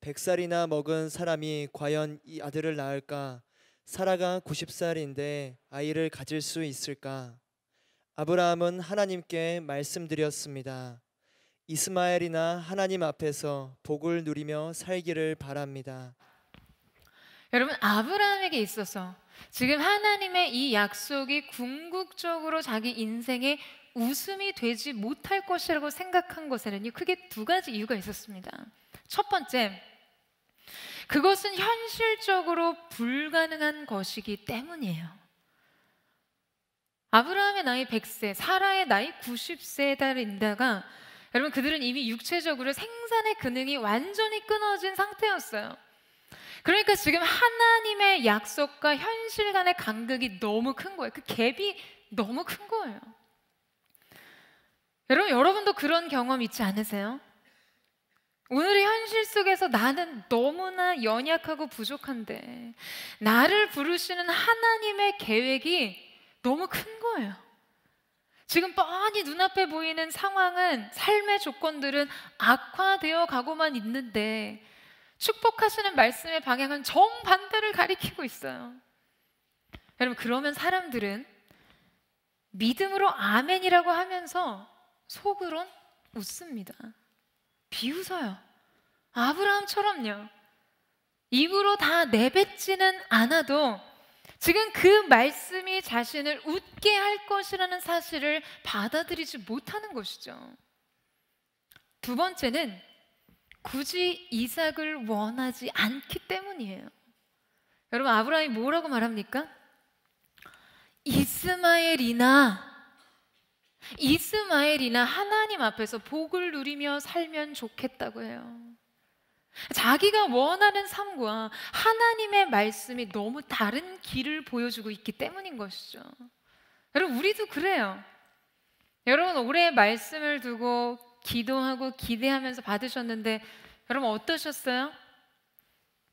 100살이나 먹은 사람이 과연 이 아들을 낳을까? 사라가 90살인데 아이를 가질 수 있을까? 아브라함은 하나님께 말씀드렸습니다. 이스마엘이나 하나님 앞에서 복을 누리며 살기를 바랍니다. 여러분, 아브라함에게 있어서 지금 하나님의 이 약속이 궁극적으로 자기 인생에 웃음이 되지 못할 것이라고 생각한 것에는요, 크게 두 가지 이유가 있었습니다. 첫 번째, 그것은 현실적으로 불가능한 것이기 때문이에요. 아브라함의 나이 100세, 사라의 나이 90세에 달인다가 여러분, 그들은 이미 육체적으로 생산의 기능이 완전히 끊어진 상태였어요. 그러니까 지금 하나님의 약속과 현실 간의 간극이 너무 큰 거예요. 그 갭이 너무 큰 거예요. 여러분도 그런 경험 있지 않으세요? 오늘의 현실 속에서 나는 너무나 연약하고 부족한데 나를 부르시는 하나님의 계획이 너무 큰 거예요. 지금 뻔히 눈앞에 보이는 상황은, 삶의 조건들은 악화되어 가고만 있는데 축복하시는 말씀의 방향은 정반대를 가리키고 있어요. 여러분, 그러면 사람들은 믿음으로 아멘이라고 하면서 속으론 웃습니다. 비웃어요. 아브라함처럼요. 입으로 다 내뱉지는 않아도 지금 그 말씀이 자신을 웃게 할 것이라는 사실을 받아들이지 못하는 것이죠. 두 번째는 굳이 이삭을 원하지 않기 때문이에요. 여러분, 아브라함이 뭐라고 말합니까? 이스마엘이나 하나님 앞에서 복을 누리며 살면 좋겠다고 해요. 자기가 원하는 삶과 하나님의 말씀이 너무 다른 길을 보여주고 있기 때문인 것이죠. 여러분, 우리도 그래요. 여러분, 올해 말씀을 두고 기도하고 기대하면서 받으셨는데 여러분 어떠셨어요?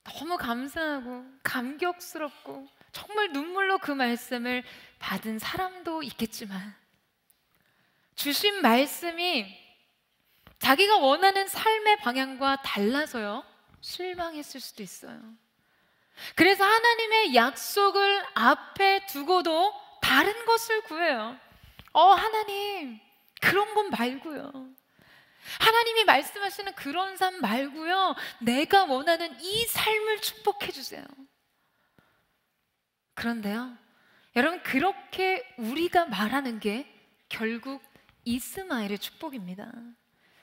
너무 감사하고 감격스럽고 정말 눈물로 그 말씀을 받은 사람도 있겠지만 주신 말씀이 자기가 원하는 삶의 방향과 달라서요, 실망했을 수도 있어요. 그래서 하나님의 약속을 앞에 두고도 다른 것을 구해요. 하나님, 그런 건 말고요. 하나님이 말씀하시는 그런 삶 말고요, 내가 원하는 이 삶을 축복해 주세요. 그런데요, 여러분, 그렇게 우리가 말하는 게 결국 이스마엘의 축복입니다.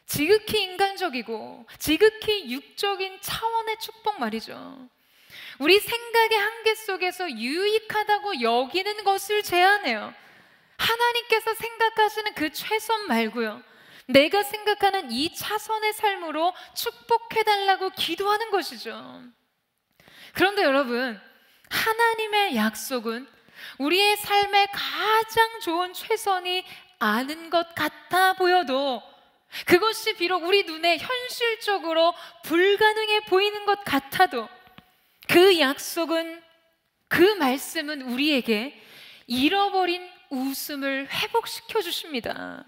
지극히 인간적이고 지극히 육적인 차원의 축복 말이죠. 우리 생각의 한계 속에서 유익하다고 여기는 것을 제안해요. 하나님께서 생각하시는 그 최선 말고요, 내가 생각하는 이 차선의 삶으로 축복해달라고 기도하는 것이죠. 그런데 여러분, 하나님의 약속은 우리의 삶의 가장 좋은 최선이 아는 것 같아 보여도, 그것이 비록 우리 눈에 현실적으로 불가능해 보이는 것 같아도, 그 약속은, 그 말씀은 우리에게 잃어버린 웃음을 회복시켜 주십니다.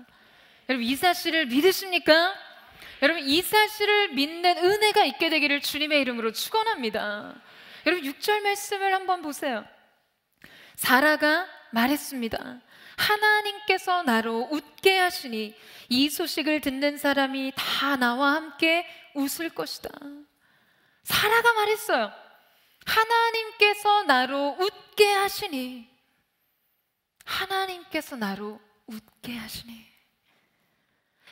여러분, 이 사실을 믿으십니까? 여러분, 이 사실을 믿는 은혜가 있게 되기를 주님의 이름으로 축원합니다. 여러분, 6절 말씀을 한번 보세요. 사라가 말했습니다. 하나님께서 나로 웃게 하시니 이 소식을 듣는 사람이 다 나와 함께 웃을 것이다. 사라가 말했어요. 하나님께서 나로 웃게 하시니, 하나님께서 나로 웃게 하시니.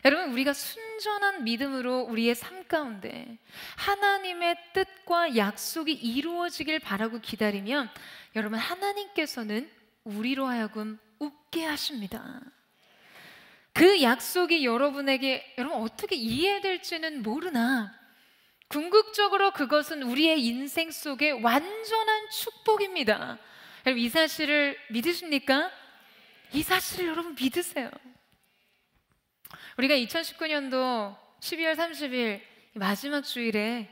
여러분, 우리가 순전한 믿음으로 우리의 삶 가운데 하나님의 뜻과 약속이 이루어지길 바라고 기다리면, 여러분, 하나님께서는 우리로 하여금 웃게 하십니다. 그 약속이 여러분에게, 여러분, 어떻게 이해될지는 모르나 궁극적으로 그것은 우리의 인생 속에 완전한 축복입니다. 여러분, 이 사실을 믿으십니까? 이 사실을 여러분 믿으세요. 우리가 2019년도 12월 30일 마지막 주일에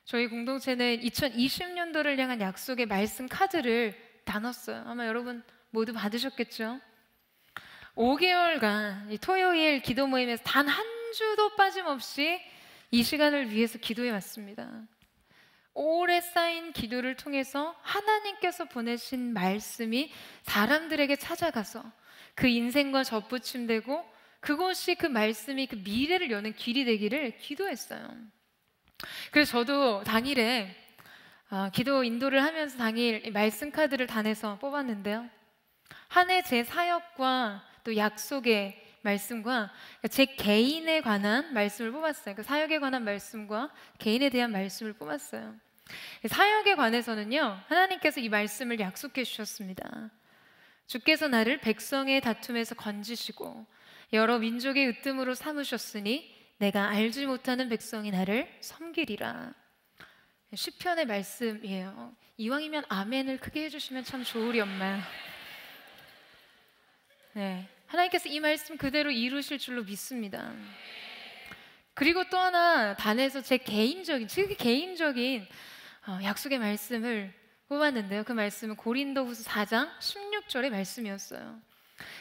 저희 공동체는 2020년도를 향한 약속의 말씀 카드를 나눴어요. 아마 여러분 모두 받으셨겠죠? 5개월간 이 토요일 기도 모임에서 단 한 주도 빠짐없이 이 시간을 위해서 기도해 왔습니다. 오래 쌓인 기도를 통해서 하나님께서 보내신 말씀이 사람들에게 찾아가서 그 인생과 접붙임되고, 그것이, 그 말씀이 그 미래를 여는 길이 되기를 기도했어요. 그래서 저도 당일에 기도 인도를 하면서 당일 말씀 카드를 다 내서 뽑았는데요, 한 해 제 사역과 또 약속의 말씀과 제 개인에 관한 말씀을 뽑았어요. 그 사역에 관한 말씀과 개인에 대한 말씀을 뽑았어요. 사역에 관해서는요, 하나님께서 이 말씀을 약속해 주셨습니다. 주께서 나를 백성의 다툼에서 건지시고 여러 민족의 으뜸으로 삼으셨으니 내가 알지 못하는 백성이 나를 섬기리라. 시편의 말씀이에요. 이왕이면 아멘을 크게 해주시면 참 좋으련만. 네, 하나님께서 이 말씀 그대로 이루실 줄로 믿습니다. 그리고 또 하나 단에서 제 개인적인 약속의 말씀을 뽑았는데요, 그 말씀은 고린도후서 4장 16절의 말씀이었어요.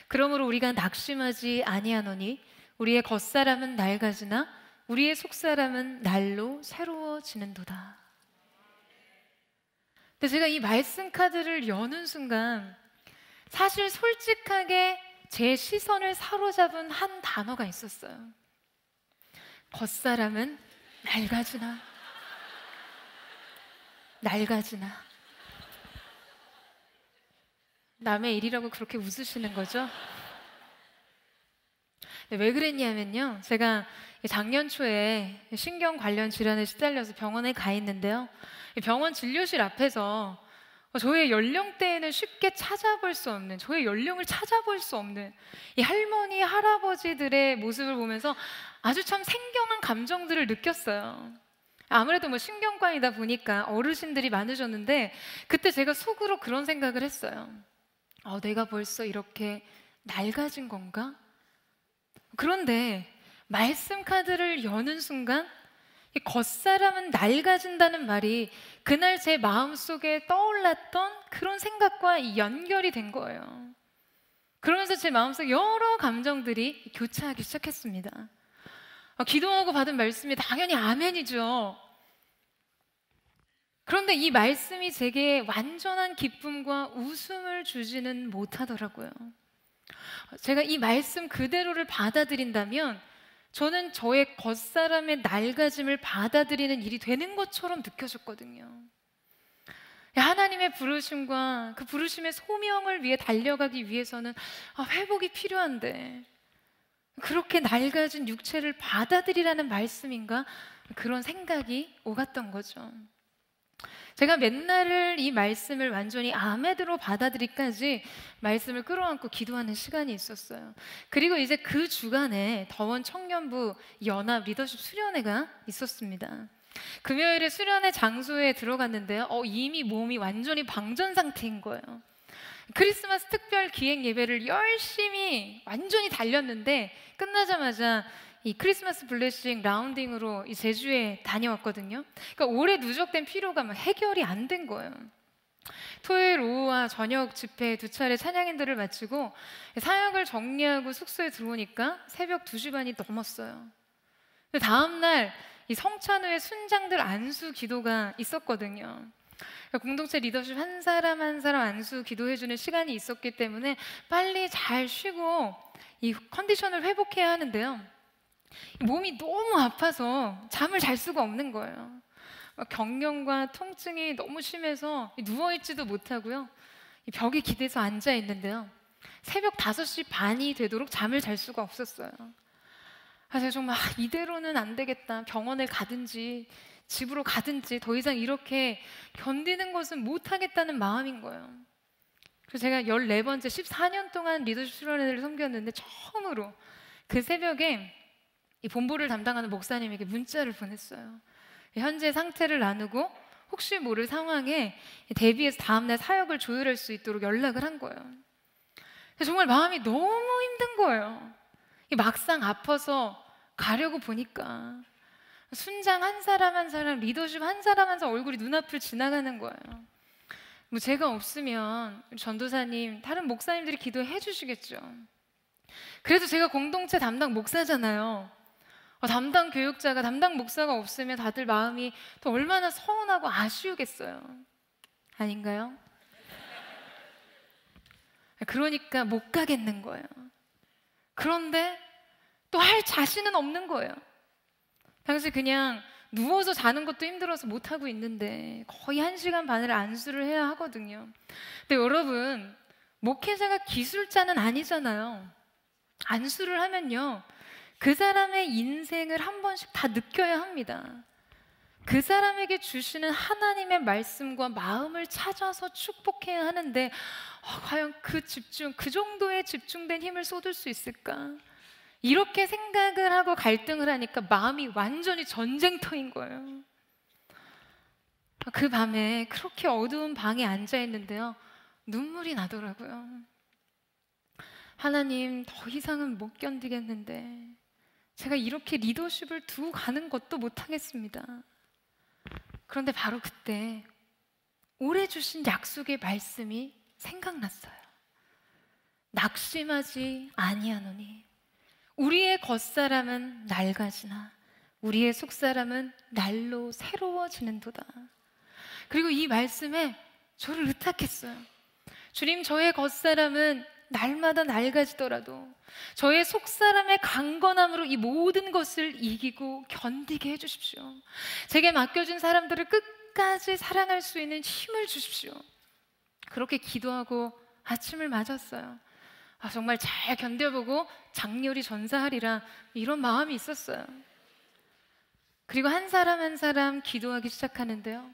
그러므로 우리가 낙심하지 아니하노니 우리의 겉사람은 낡아지나 우리의 속사람은 날로 새로워지는도다. 근데 제가 이 말씀 카드를 여는 순간 사실 솔직하게 제 시선을 사로잡은 한 단어가 있었어요. 겉사람은 낡아지나 남의 일이라고 그렇게 웃으시는 거죠? 왜 그랬냐면요, 제가 작년 초에 신경 관련 질환에 시달려서 병원에 가 있는데요, 병원 진료실 앞에서 저의 연령대에는 쉽게 찾아볼 수 없는, 저의 연령을 찾아볼 수 없는 이 할머니, 할아버지들의 모습을 보면서 아주 참 생경한 감정들을 느꼈어요. 아무래도 뭐 신경과이다 보니까 어르신들이 많으셨는데, 그때 제가 속으로 그런 생각을 했어요. 내가 벌써 이렇게 낡아진 건가? 그런데 말씀 카드를 여는 순간 이 겉사람은 낡아진다는 말이 그날 제 마음속에 떠올랐던 그런 생각과 연결이 된 거예요. 그러면서 제 마음속 여러 감정들이 교차하기 시작했습니다. 기도하고 받은 말씀이 당연히 아멘이죠. 그런데 이 말씀이 제게 완전한 기쁨과 웃음을 주지는 못하더라고요. 제가 이 말씀 그대로를 받아들인다면 저는 저의 겉사람의 낡아짐을 받아들이는 일이 되는 것처럼 느껴졌거든요. 하나님의 부르심과 그 부르심의 소명을 위해 달려가기 위해서는 회복이 필요한데 그렇게 낡아진 육체를 받아들이라는 말씀인가? 그런 생각이 오갔던 거죠. 제가 맨날 이 말씀을 완전히 아멘으로 받아들이기까지 말씀을 끌어안고 기도하는 시간이 있었어요. 그리고 이제 그 주간에 더원 청년부 연합 리더십 수련회가 있었습니다. 금요일에 수련회 장소에 들어갔는데요. 이미 몸이 완전히 방전 상태인 거예요. 크리스마스 특별 기획 예배를 열심히 완전히 달렸는데 끝나자마자 이 크리스마스 블레싱 라운딩으로 이 제주에 다녀왔거든요. 그러니까 오래 누적된 피로가 막 해결이 안 된 거예요. 토요일 오후와 저녁 집회 2차례 찬양인들을 마치고 사역을 정리하고 숙소에 들어오니까 새벽 2시 반이 넘었어요. 근데 다음날 이 성찬 후에 순장들 안수 기도가 있었거든요. 그러니까 공동체 리더십 한 사람 한 사람 안수 기도해주는 시간이 있었기 때문에 빨리 잘 쉬고 이 컨디션을 회복해야 하는데요. 몸이 너무 아파서 잠을 잘 수가 없는 거예요. 경련과 통증이 너무 심해서 누워있지도 못하고요. 벽에 기대서 앉아 있는데요. 새벽 5시 반이 되도록 잠을 잘 수가 없었어요. 그래서 정말 이대로는 안 되겠다. 병원을 가든지 집으로 가든지 더 이상 이렇게 견디는 것은 못하겠다는 마음인 거예요. 그래서 제가 14번째 14년 동안 리더십 수련회를 섬겼는데 처음으로 그 새벽에 이 본부를 담당하는 목사님에게 문자를 보냈어요. 현재 상태를 나누고 혹시 모를 상황에 대비해서 다음날 사역을 조율할 수 있도록 연락을 한 거예요. 정말 마음이 너무 힘든 거예요. 막상 아파서 가려고 보니까 순장 한 사람 한 사람, 리더십 한 사람 한 사람 얼굴이 눈앞을 지나가는 거예요. 뭐 제가 없으면 전도사님, 다른 목사님들이 기도해 주시겠죠. 그래도 제가 공동체 담당 목사잖아요. 담당 교육자가, 담당 목사가 없으면 다들 마음이 또 얼마나 서운하고 아쉬우겠어요. 아닌가요? 그러니까 못 가겠는 거예요. 그런데 또 할 자신은 없는 거예요. 당시 그냥 누워서 자는 것도 힘들어서 못하고 있는데 거의 1시간 반을 안수를 해야 하거든요. 근데 여러분, 목회자가 기술자는 아니잖아요. 안수를 하면요, 그 사람의 인생을 한 번씩 다 느껴야 합니다. 그 사람에게 주시는 하나님의 말씀과 마음을 찾아서 축복해야 하는데 과연 그 집중, 그 정도의 집중된 힘을 쏟을 수 있을까? 이렇게 생각을 하고 갈등을 하니까 마음이 완전히 전쟁터인 거예요. 그 밤에 그렇게 어두운 방에 앉아 있는데요, 눈물이 나더라고요. 하나님, 더 이상은 못 견디겠는데 제가 이렇게 리더십을 두고 가는 것도 못하겠습니다. 그런데 바로 그때 오래 주신 약속의 말씀이 생각났어요. 낙심하지 아니하노니 우리의 겉사람은 낡아지나 우리의 속사람은 날로 새로워지는도다. 그리고 이 말씀에 저를 의탁했어요. 주님, 저의 겉사람은 날마다 낡아지더라도 저의 속사람의 강건함으로 이 모든 것을 이기고 견디게 해주십시오. 제게 맡겨준 사람들을 끝까지 사랑할 수 있는 힘을 주십시오. 그렇게 기도하고 아침을 맞았어요. 정말 잘 견뎌보고 장렬히 전사하리라, 이런 마음이 있었어요. 그리고 한 사람 한 사람 기도하기 시작하는데요,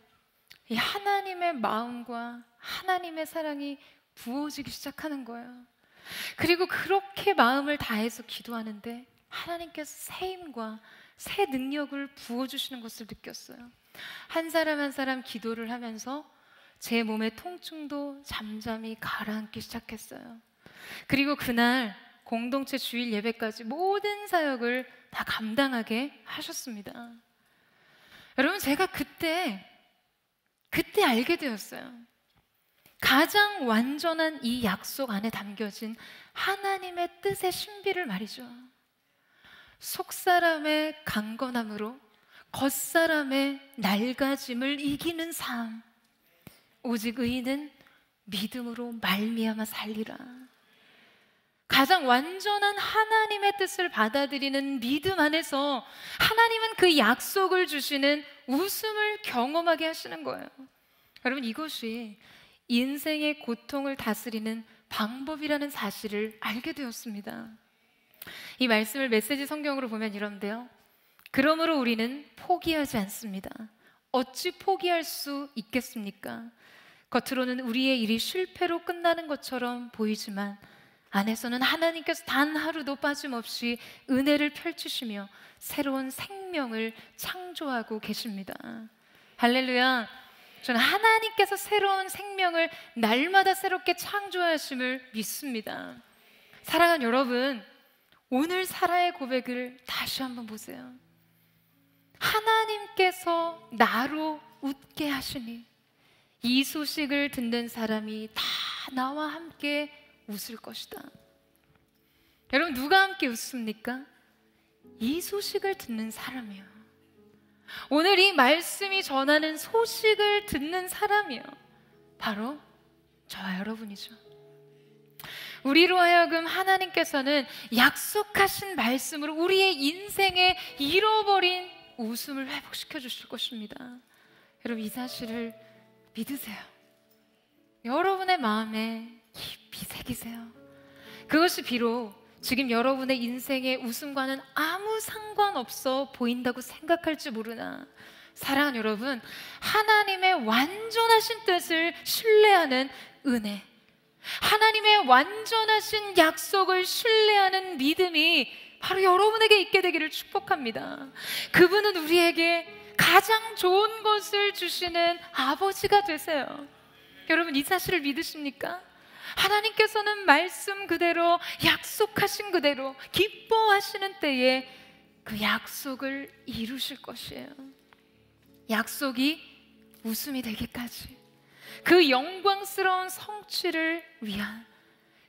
이 하나님의 마음과 하나님의 사랑이 부어지기 시작하는 거예요. 그리고 그렇게 마음을 다해서 기도하는데 하나님께서 새 힘과 새 능력을 부어주시는 것을 느꼈어요. 한 사람 한 사람 기도를 하면서 제 몸의 통증도 잠잠히 가라앉기 시작했어요. 그리고 그날 공동체 주일 예배까지 모든 사역을 다 감당하게 하셨습니다. 여러분, 제가 그때 알게 되었어요. 가장 완전한 이 약속 안에 담겨진 하나님의 뜻의 신비를 말이죠. 속사람의 강건함으로 겉사람의 낡아짐을 이기는 삶, 오직 의인은 믿음으로 말미암아 살리라. 가장 완전한 하나님의 뜻을 받아들이는 믿음 안에서 하나님은 그 약속을 주시는 웃음을 경험하게 하시는 거예요. 여러분, 이것이 인생의 고통을 다스리는 방법이라는 사실을 알게 되었습니다. 이 말씀을 메시지 성경으로 보면 이런데요, 그러므로 우리는 포기하지 않습니다. 어찌 포기할 수 있겠습니까? 겉으로는 우리의 일이 실패로 끝나는 것처럼 보이지만 안에서는 하나님께서 단 하루도 빠짐없이 은혜를 펼치시며 새로운 생명을 창조하고 계십니다. 할렐루야. 저는 하나님께서 새로운 생명을 날마다 새롭게 창조하심을 믿습니다. 사랑하는 여러분, 오늘 사라의 고백을 다시 한번 보세요. 하나님께서 나로 웃게 하시니 이 소식을 듣는 사람이 다 나와 함께 웃을 것이다. 여러분, 누가 함께 웃습니까? 이 소식을 듣는 사람이요. 오늘 이 말씀이 전하는 소식을 듣는 사람이요. 바로 저와 여러분이죠. 우리로 하여금 하나님께서는 약속하신 말씀으로 우리의 인생에 잃어버린 웃음을 회복시켜 주실 것입니다. 여러분, 이 사실을 믿으세요. 여러분의 마음에 깊이 새기세요. 그것이 비록 지금 여러분의 인생의 웃음과는 아무 상관없어 보인다고 생각할지 모르나, 사랑하는 여러분, 하나님의 완전하신 뜻을 신뢰하는 은혜, 하나님의 완전하신 약속을 신뢰하는 믿음이 바로 여러분에게 있게 되기를 축복합니다. 그분은 우리에게 가장 좋은 것을 주시는 아버지가 되세요. 여러분, 이 사실을 믿으십니까? 하나님께서는 말씀 그대로, 약속하신 그대로 기뻐하시는 때에 그 약속을 이루실 것이에요. 약속이 웃음이 되기까지 그 영광스러운 성취를 위한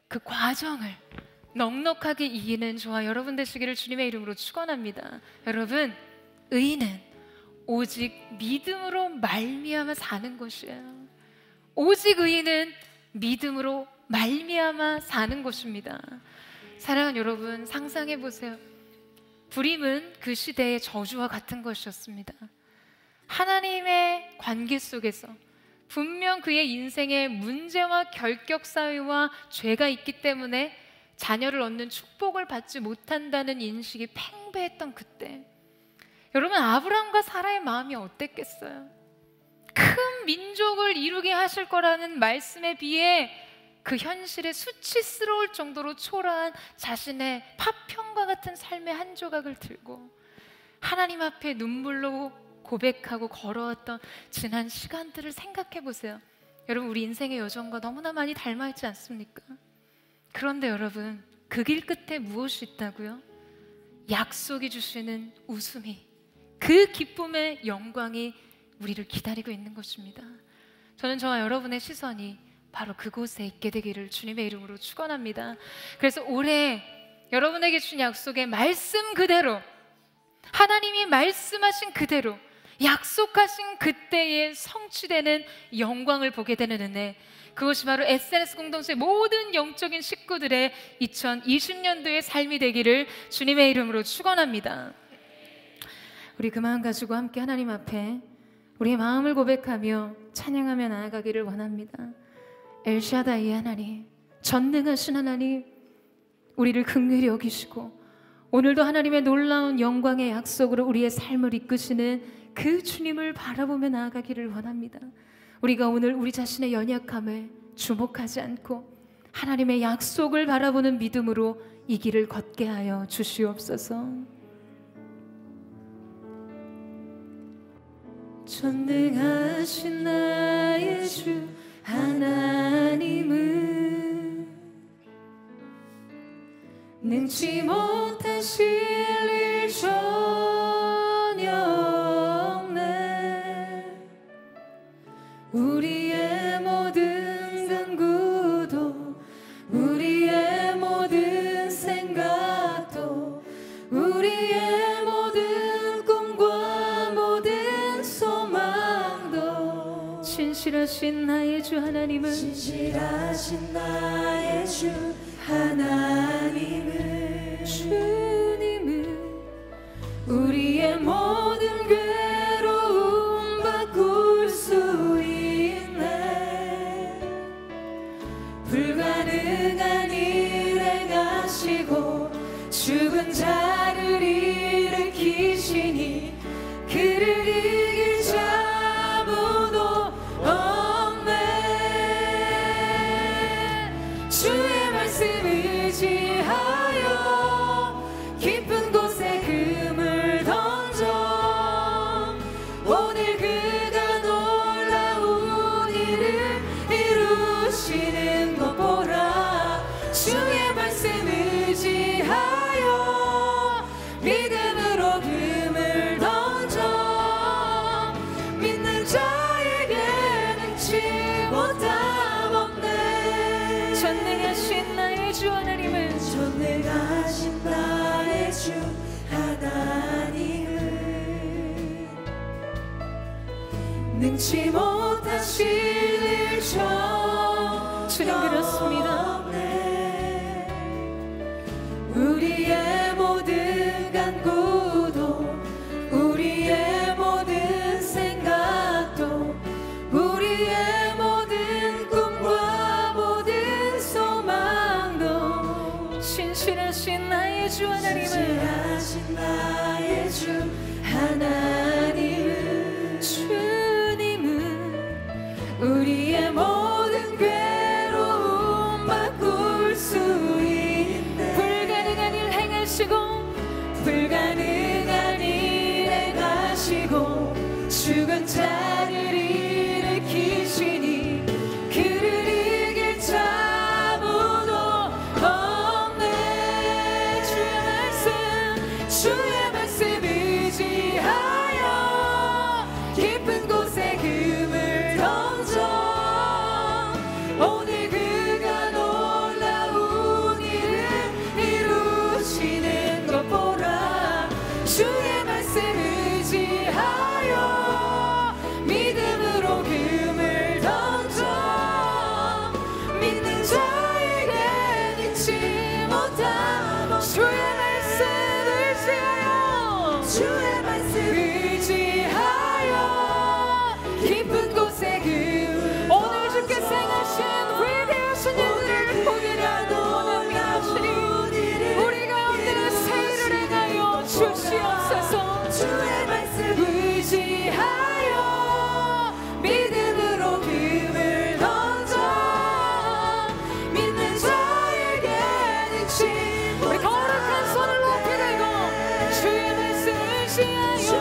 그 과정을 넉넉하게 이기는 저와 여러분 되시기를 주님의 이름으로 축원합니다. 여러분, 의인은 오직 믿음으로 말미암아 사는 것이에요. 오직 의인은 믿음으로 말미암아 사는 것입니다. 사랑하는 여러분, 상상해 보세요. 불임은 그 시대의 저주와 같은 것이었습니다. 하나님의 관계 속에서 분명 그의 인생에 문제와 결격 사유와 죄가 있기 때문에 자녀를 얻는 축복을 받지 못한다는 인식이 팽배했던 그때, 여러분, 아브라함과 사라의 마음이 어땠겠어요? 큰 민족을 이루게 하실 거라는 말씀에 비해 그 현실에 수치스러울 정도로 초라한 자신의 파편과 같은 삶의 한 조각을 들고 하나님 앞에 눈물로 고백하고 걸어왔던 지난 시간들을 생각해 보세요. 여러분, 우리 인생의 여정과 너무나 많이 닮아 있지 않습니까? 그런데 여러분, 그 길 끝에 무엇이 있다고요? 약속이 주시는 웃음이, 그 기쁨의 영광이 우리를 기다리고 있는 것입니다. 저는 저와 여러분의 시선이 바로 그곳에 있게 되기를 주님의 이름으로 축원합니다. 그래서 올해 여러분에게 주신 약속의 말씀 그대로, 하나님이 말씀하신 그대로 약속하신 그때에 성취되는 영광을 보게 되는 은혜, 그것이 바로 SNS 공동체의 모든 영적인 식구들의 2020년도의 삶이 되기를 주님의 이름으로 축원합니다. 우리 그 마음 가지고 함께 하나님 앞에 우리의 마음을 고백하며 찬양하며 나아가기를 원합니다. 엘샤다이 하나님, 전능하신 하나님, 우리를 긍휼히 여기시고 오늘도 하나님의 놀라운 영광의 약속으로 우리의 삶을 이끄시는 그 주님을 바라보며 나아가기를 원합니다. 우리가 오늘 우리 자신의 연약함에 주목하지 않고 하나님의 약속을 바라보는 믿음으로 이 길을 걷게 하여 주시옵소서. 전능하신 나의 주 하나님은 능치 못하실 일 전혀 없네. 우리의 모든 간구도, 우리의 모든 생각도, 우리의 모든 꿈과 모든 소망도 진실하신 나의 주 하나님은, 진실하신 나의 주 하나님은, 주님은 우리의 모든 괴로움 바꿀 수 있네. 불가능한 일 행하시고 죽은 자를 일으키시니 그를 이길 자 전능하신 나의 주 하나님은 전능하신 나의 주 하나님은 능치 못하실 일 주님 그렇습니다. 우리의 모든 간구도 우리의 모든 생각도 우리의 모든 꿈과 모든 소망도 신실하신 나의 주 하나님은 신실하신 나의 주 하나님은 주님은 우리의 모든 괴로움 바꿀 수 있네 불가능한 일 행하시고 불가능한 일 행하시고 죽은 자를 일으키시니 그를 이길 자 아무도 없네 주의 말씀 의지하여 깊은 곳에 금을 던져 오늘 그가 놀라운 일을 이루시는 것 보라 주의 말씀 의지하여 믿음으로 금을 던져 믿는 자에게 잊지 못함 주의 말씀 의지하여 주의 말씀 의지하여 깊은 곳에 금을 오늘 주께서 행하신 위대하신 일들을 보기라도 원하시니 우리 가운데는 새 일을 행하여 주시옵소서. 주의 말씀 의지하여 믿음으로 금을 던져 믿는 자에게 능치 우리 거룩한 손을 높이 들고 주의 말씀 의지하여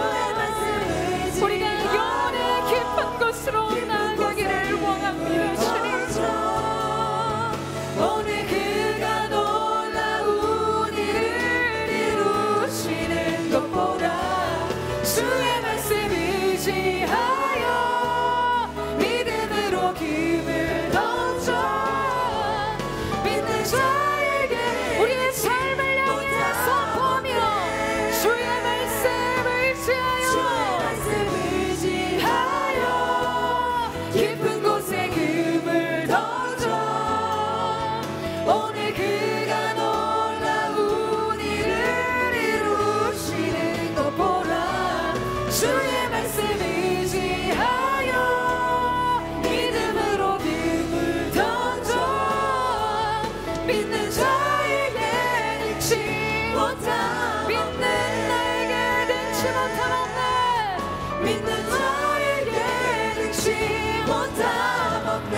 우리가 영원의 깊은 곳으로 나아가기를 원합니다. 주님 오늘 그가 놀라운 일을 이루시는 것 보라 주의 말씀 의지하여 믿음으로 금을 던져 믿는 자에게 우리의 삶을 향해 선포하며 주의 말씀 의지하여 깊은 곳에 금을 던져 오늘 그가 놀라운 일을 이루시는 것 보라 주의 말씀 의지하여 믿음으로 금을 던져 믿는 자에게 능치 못함 믿는 나에게 능치 못함 없네. 믿는 자에게 능치 못함 없네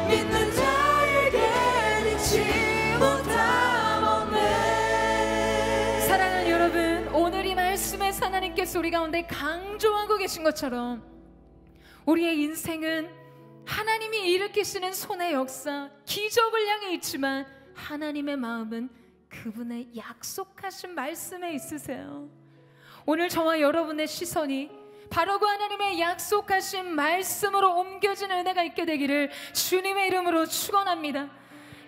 믿는 자에게 능치 못함 없네 사랑하는 여러분, 오늘 이 말씀에서 하나님께서 우리 가운데 강조하고 계신 것처럼 우리의 인생은 하나님이 일으키시는 손의 역사, 기적을 향해 있지만 하나님의 마음은 그분의 약속하신 말씀에 있으세요. 오늘 저와 여러분의 시선이 바로 그 하나님의 약속하신 말씀으로 옮겨지는 은혜가 있게 되기를 주님의 이름으로 축원합니다.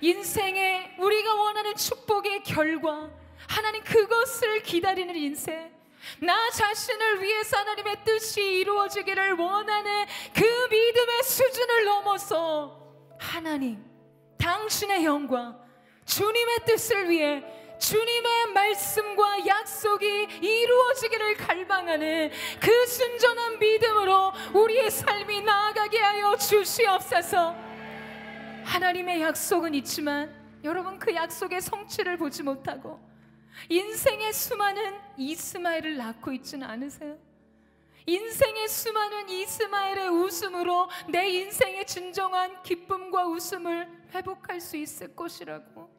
인생에 우리가 원하는 축복의 결과, 하나님 그것을 기다리는 인생, 나 자신을 위해서 하나님의 뜻이 이루어지기를 원하는 그 믿음의 수준을 넘어서 하나님, 당신의 영광, 주님의 뜻을 위해 주님의 말씀과 약속이 이루어지기를 갈망하는 그 순전한 믿음으로 우리의 삶이 나아가게 하여 주시옵소서. 하나님의 약속은 있지만 여러분, 그 약속의 성취를 보지 못하고 인생의 수많은 이스마엘을 낳고 있지는 않으세요? 인생의 수많은 이스마엘의 웃음으로 내 인생의 진정한 기쁨과 웃음을 회복할 수 있을 것이라고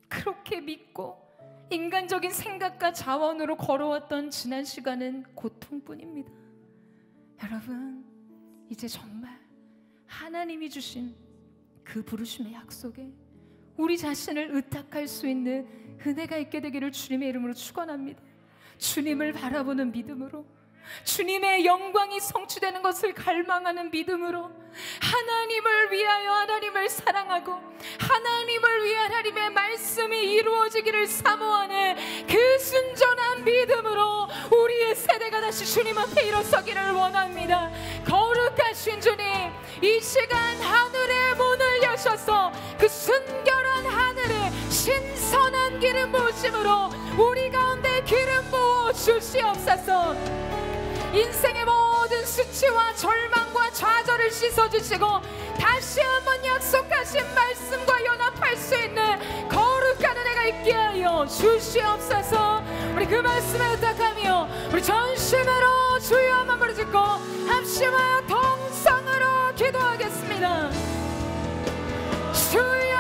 그렇게 믿고 인간적인 생각과 자원으로 걸어왔던 지난 시간은 고통뿐입니다. 여러분, 이제 정말 하나님이 주신 그 부르심의 약속에 우리 자신을 의탁할 수 있는 은혜가 있게 되기를 주님의 이름으로 축원합니다. 주님을 바라보는 믿음으로, 주님의 영광이 성취되는 것을 갈망하는 믿음으로 하나님을 위하여 하나님을 사랑하고 하나님을 위해 하나님의 말씀이 이루어지기를 사모하는 그 순전한 믿음으로 우리의 세대가 다시 주님 앞에 일어서기를 원합니다. 거룩하신 주님, 이 시간 하늘의 문을 여셔서 그 순결한 하늘에 신선한 기름 부으심으로 우리 가운데 기름 부어 주시옵소서. 인생의 모든 수치와 절망과 좌절을 씻어주시고 다시 한번 약속하신 말씀과 연합할 수 있는 거룩한 은혜가 있게 하여 주시옵소서. 우리 그 말씀에 의탁하며 우리 전심으로 주여 한번 부르짖고 합심하여 동성으로 기도하겠습니다. 주여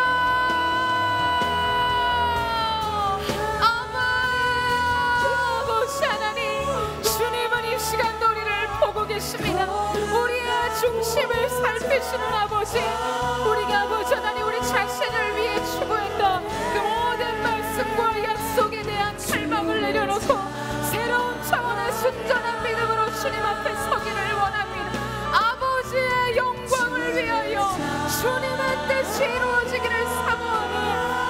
아버지 하나님, 주님은 이 시간도 우리를 보고 계십니다. 우리의 중심을 살피시는 아버지, 우리가 아버지 하나님 우리 자신을 위해 추구했던 그 모든 말씀과 약속에 대한 절망을 내려놓고 새로운 차원의 순전한 믿음으로 주님 앞에 서기를 원합니다. 아버지의 영광을 위하여 주님의 뜻이 이루어지기를 사모하는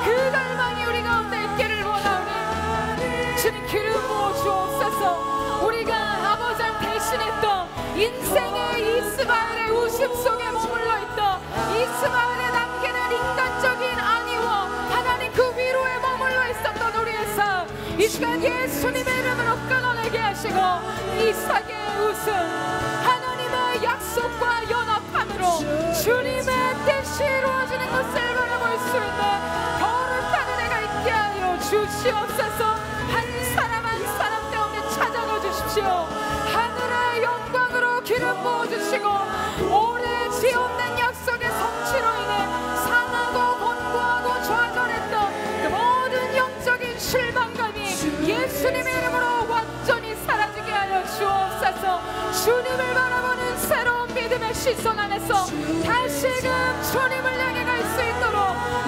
그 갈망이 우리 가운데 있기를 원하오니 주님 기름 부어 주옵소서. 우리가 아버지를 대신했던 인생의 이스마엘의 우심 속에 머물러 있던 이스마엘에 남기는 인간적인 안위와 하나님 그 위로에 머물러 있었던 우리의 삶, 이 시간 예수님의 이름으로 끊어내게 하시고 이삭의 웃음, 하나님의 약속과 연합함으로 주님의 뜻이 이루어지는 것을 바라볼 수 있는 거룩한 은혜가 있게 하여 주시옵소서. 한 사람 한 사람 가운데 찾아가 주십시오. 하늘의 영광으로 기름 부어주시고 오래 지어낸 약속의 성취로 인해 상하고 곤고하고 좌절했던 그 모든 영적인 실망감이 예수님의 이름으로 완전히 사라지게 하여 주옵소서. 주님을 바라보는 새로운 믿음의 시선 안에서 다시금 주님을 향해 갈 수 있도록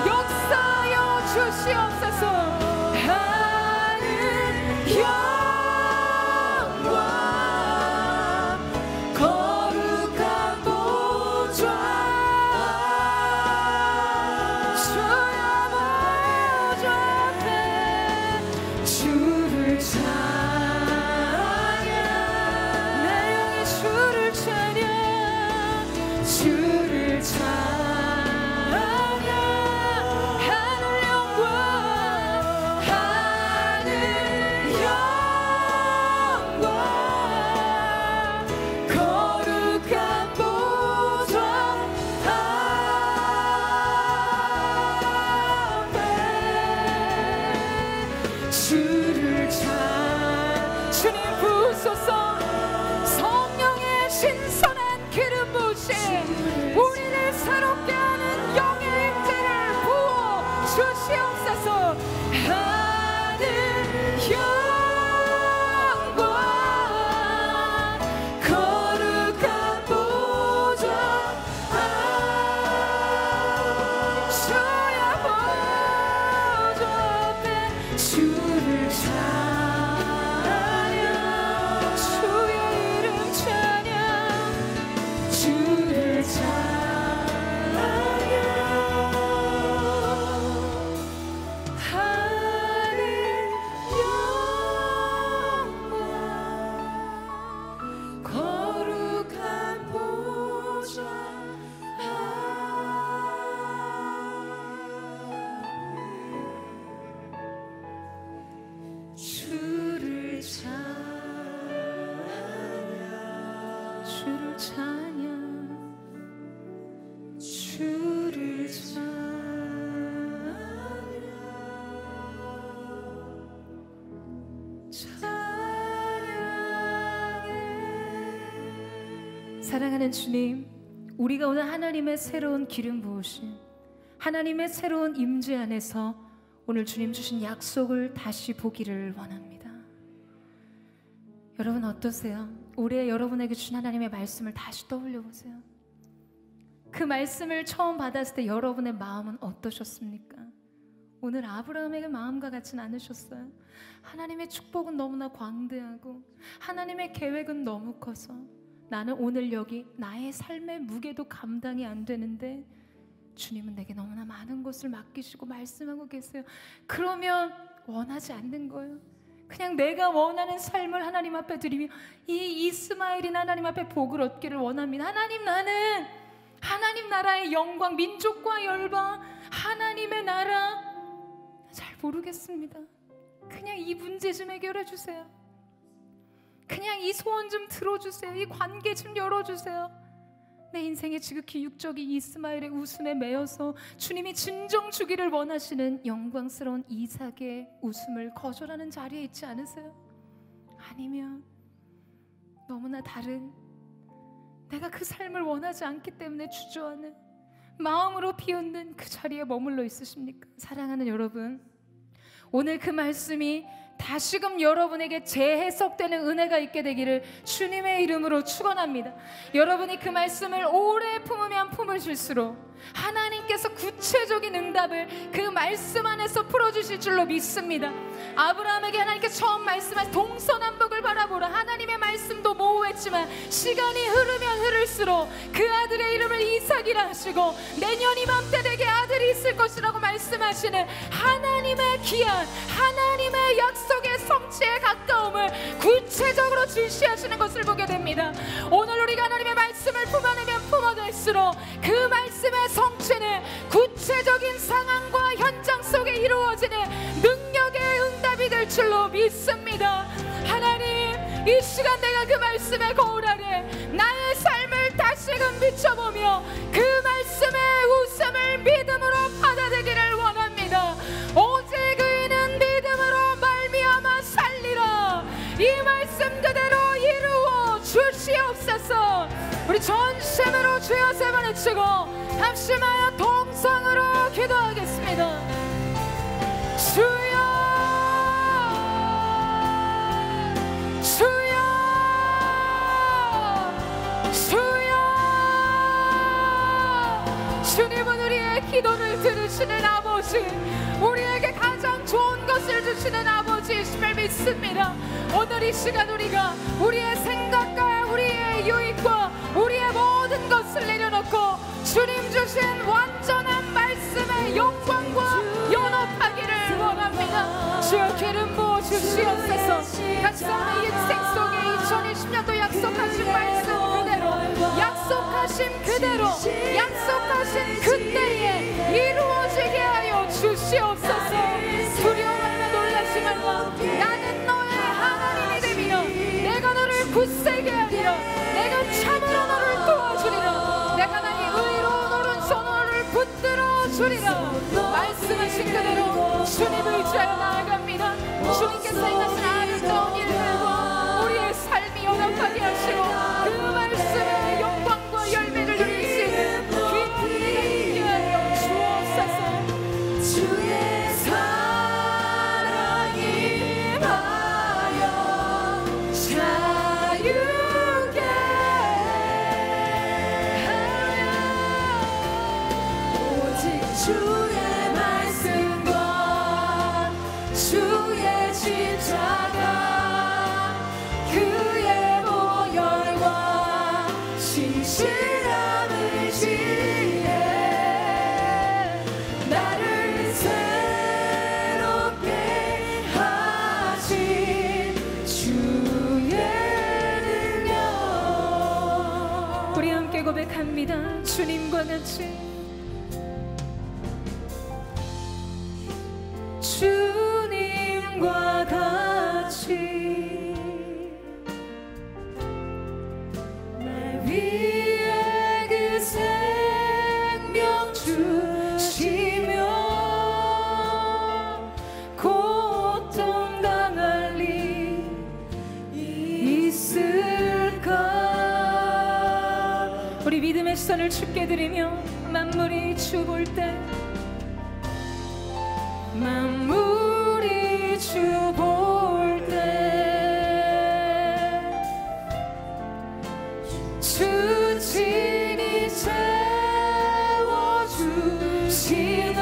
역사하여 주시옵소서. 사랑하는 주님, 우리가 오늘 하나님의 새로운 기름 부으심, 하나님의 새로운 임재 안에서 오늘 주님 주신 약속을 다시 보기를 원합니다. 여러분 어떠세요? 올해 여러분에게 주신 하나님의 말씀을 다시 떠올려 보세요. 그 말씀을 처음 받았을 때 여러분의 마음은 어떠셨습니까? 오늘 아브라함에게 마음과 같지는 않으셨어요. 하나님의 축복은 너무나 광대하고 하나님의 계획은 너무 커서 나는 오늘 여기 나의 삶의 무게도 감당이 안 되는데 주님은 내게 너무나 많은 것을 맡기시고 말씀하고 계세요. 그러면 원하지 않는 거예요. 그냥 내가 원하는 삶을 하나님 앞에 드리며 이 이스마엘인 하나님 앞에 복을 얻기를 원합니다. 하나님, 나는 하나님 나라의 영광, 민족과 열방, 하나님의 나라 잘 모르겠습니다. 그냥 이 문제 좀 해결해 주세요. 그냥 이 소원 좀 들어주세요. 이 관계 좀 열어주세요. 내 인생의 지극히 육적인 이스마엘의 웃음에 매여서 주님이 진정 주기를 원하시는 영광스러운 이삭의 웃음을 거절하는 자리에 있지 않으세요? 아니면 너무나 다른, 내가 그 삶을 원하지 않기 때문에 주저하는 마음으로 비웃는 그 자리에 머물러 있으십니까? 사랑하는 여러분, 오늘 그 말씀이 다시금 여러분에게 재해석되는 은혜가 있게 되기를 주님의 이름으로 축원합니다. 여러분이 그 말씀을 오래 품으면 품으실수록 하나님께서 구체적인 응답을 그 말씀 안에서 풀어주실 줄로 믿습니다. 아브라함에게 하나님께서 처음 말씀하신 동서남북을 바라보라, 하나님의 말씀도 모호했지만 시간이 흐르면 흐를수록 그 아들의 이름을 이삭이라 하시고 내년 이맘때 되게 아들이 있을 것이라고 말씀하시는 하나님의 기한, 하나님의 약속의 성취에 가까움을 구체적으로 주시하시는 것을 보게 됩니다. 오늘 우리가 하나님의 말씀을 품어내면 품어낼수록 그 말씀의 성취는 구체적인 상황과 현장 속에 이루어지는 능력의 응답이 될 줄로 믿습니다. 하나님, 이 시간 내가 그 말씀의 거울 아래 나의 삶을 다시금 비춰보며 그 말씀의 웃음을 믿음으로 받아들이기를 원합니다. 오직 그이는 믿음으로 말미암아 살리라. 이 말씀 그대로 이루어 주시옵소서. 우리 전심으로 주여 세 번 외치고 합심하여 동성으로 기도하겠습니다. 주여, 주여, 주여. 주님은 우리의 기도를 들으시는 아버지, 우리에게 가장 좋은 것을 주시는 아버지이심을 믿습니다. 오늘 이 시간 우리가 우리의 생각과 우리의 유익과 우리의 모든 것을 내려놓고 주님 주신 완전한 말씀의 영광과 연합하기를 원합니다. 주여 기름 부어 주시옵소서. 각자의 인생 속에 2020년도 약속하신 말씀 그대로, 약속하신 그대로, 약속하신 그때에 이루어지게 하여 주시옵소서. 두려워하며 놀라지 말고 나는 너의 하나님이 되며 내가 너를 굳세게 하리라. 내가 참으로 너를 도와주리라. 내가 나의 의로 오른손 너를 붙들어 주리라. 말씀하신 그대로 주님을 의지하여 나아갑니다. 주님께서 행하신 아름다운 일들과 우리의 삶이 연합하게 하시고 그 말씀의 영광과 열매를 누릴 수 있는 귀한 일이 있게 하여 주옵소서. 주의 사랑이 임하여 자유게 하여 오직 주의 말씀과 주의 십자가 그의 보혈과 신실함을 지혜 나를 새롭게 하신 주의 능력. 우리 함께 고백합니다. 주님과 같이, 주님과 같이 날 위해 그 생명 주시며 고통당할 리 있을까. 우리 믿음의 시선을 주께 드리며 만물이 주 볼 때, 만물이 주 볼 때 주 친히 채워주시네.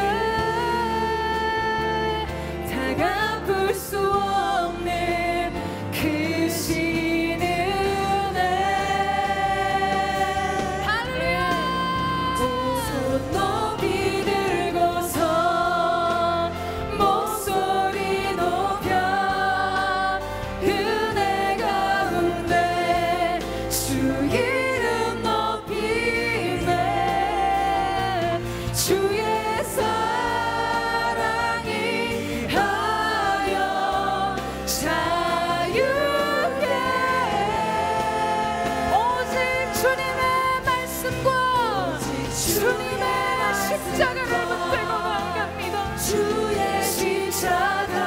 주님의 십자가를 붙들고 나아갑니다. 주의 십자가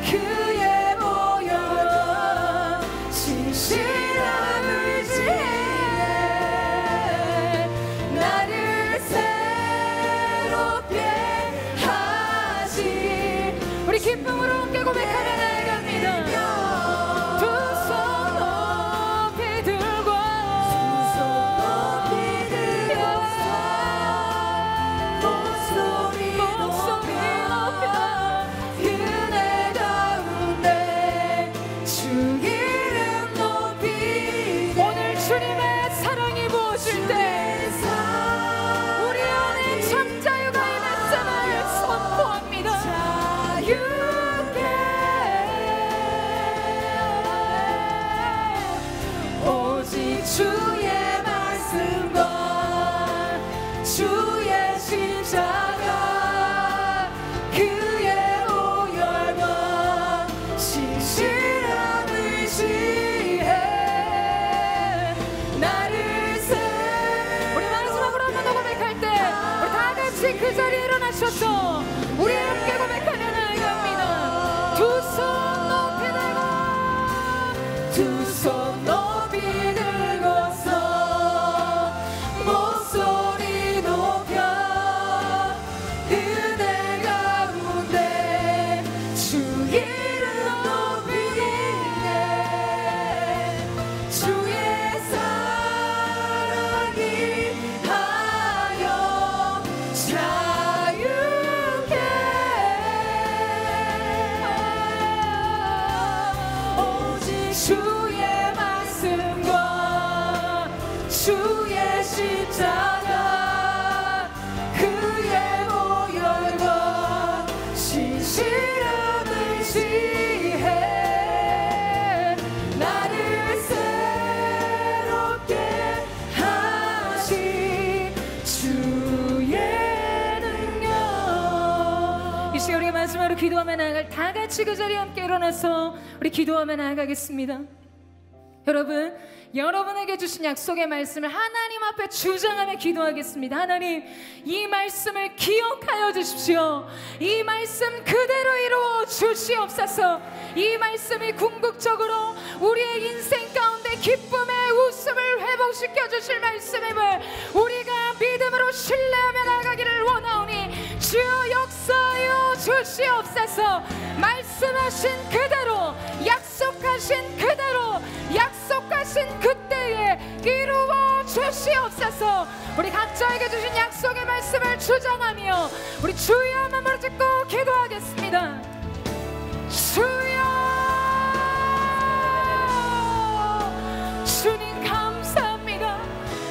그의 보혈 신실한 의지에 나를 새롭게 하지. 우리 기쁨으로 함께 고백하며 나아갑니다. 두 손 높이 들고 목소리 높여 그대 가운데 주 이름 높이네. 오늘 주님의 사랑이 부어질 때 우리 안에 참 자유가 임했음을 선포합니다. 자유케 오직 주의 말씀과 주의 십자가 그의 보혈과 신실한 의지에 나를 우리 마지막으로 한 번 더 고백할 때 우리 다 같이 그 자리에 일어나셔서 우리 함께 고백하며 나아갑니다. 두 손 높이 들고 두 손 높이 들고서 목소리 높여 그대 가운데 주 이름 높이네. 주의 사랑이 하여 자유케 오직 주의 말씀과 주의 십자가 그의 보혈과 신실한 의지에 나를 새롭게 하시 주의 능력. 이 시간 우리가 마지막으로 기도하며 나아갈 다 같이 그 자리에 함께 일어나서 우리 기도하며 나아가겠습니다. 여러분, 여러분에게 주신 약속의 말씀을 하나님 앞에 주장하며 기도하겠습니다. 하나님, 이 말씀을 기억하여 주십시오. 이 말씀 그대로 이루어 주시옵소서. 이 말씀이 궁극적으로 우리의 인생 가운데 기쁨의 웃음을 회복시켜 주실 말씀임을 우리가 믿음으로 신뢰하며 나아가기를 원하오니 주여 역사하여 주시옵소서. 말씀하신 그대로, 약속하신 그대로, 약속하신 그때에 이루어 주시옵소서. 우리 각자에게 주신 약속의 말씀을 주장하며 우리 주여 한번 부르짖고 기도하겠습니다. 주여, 주님 감사합니다.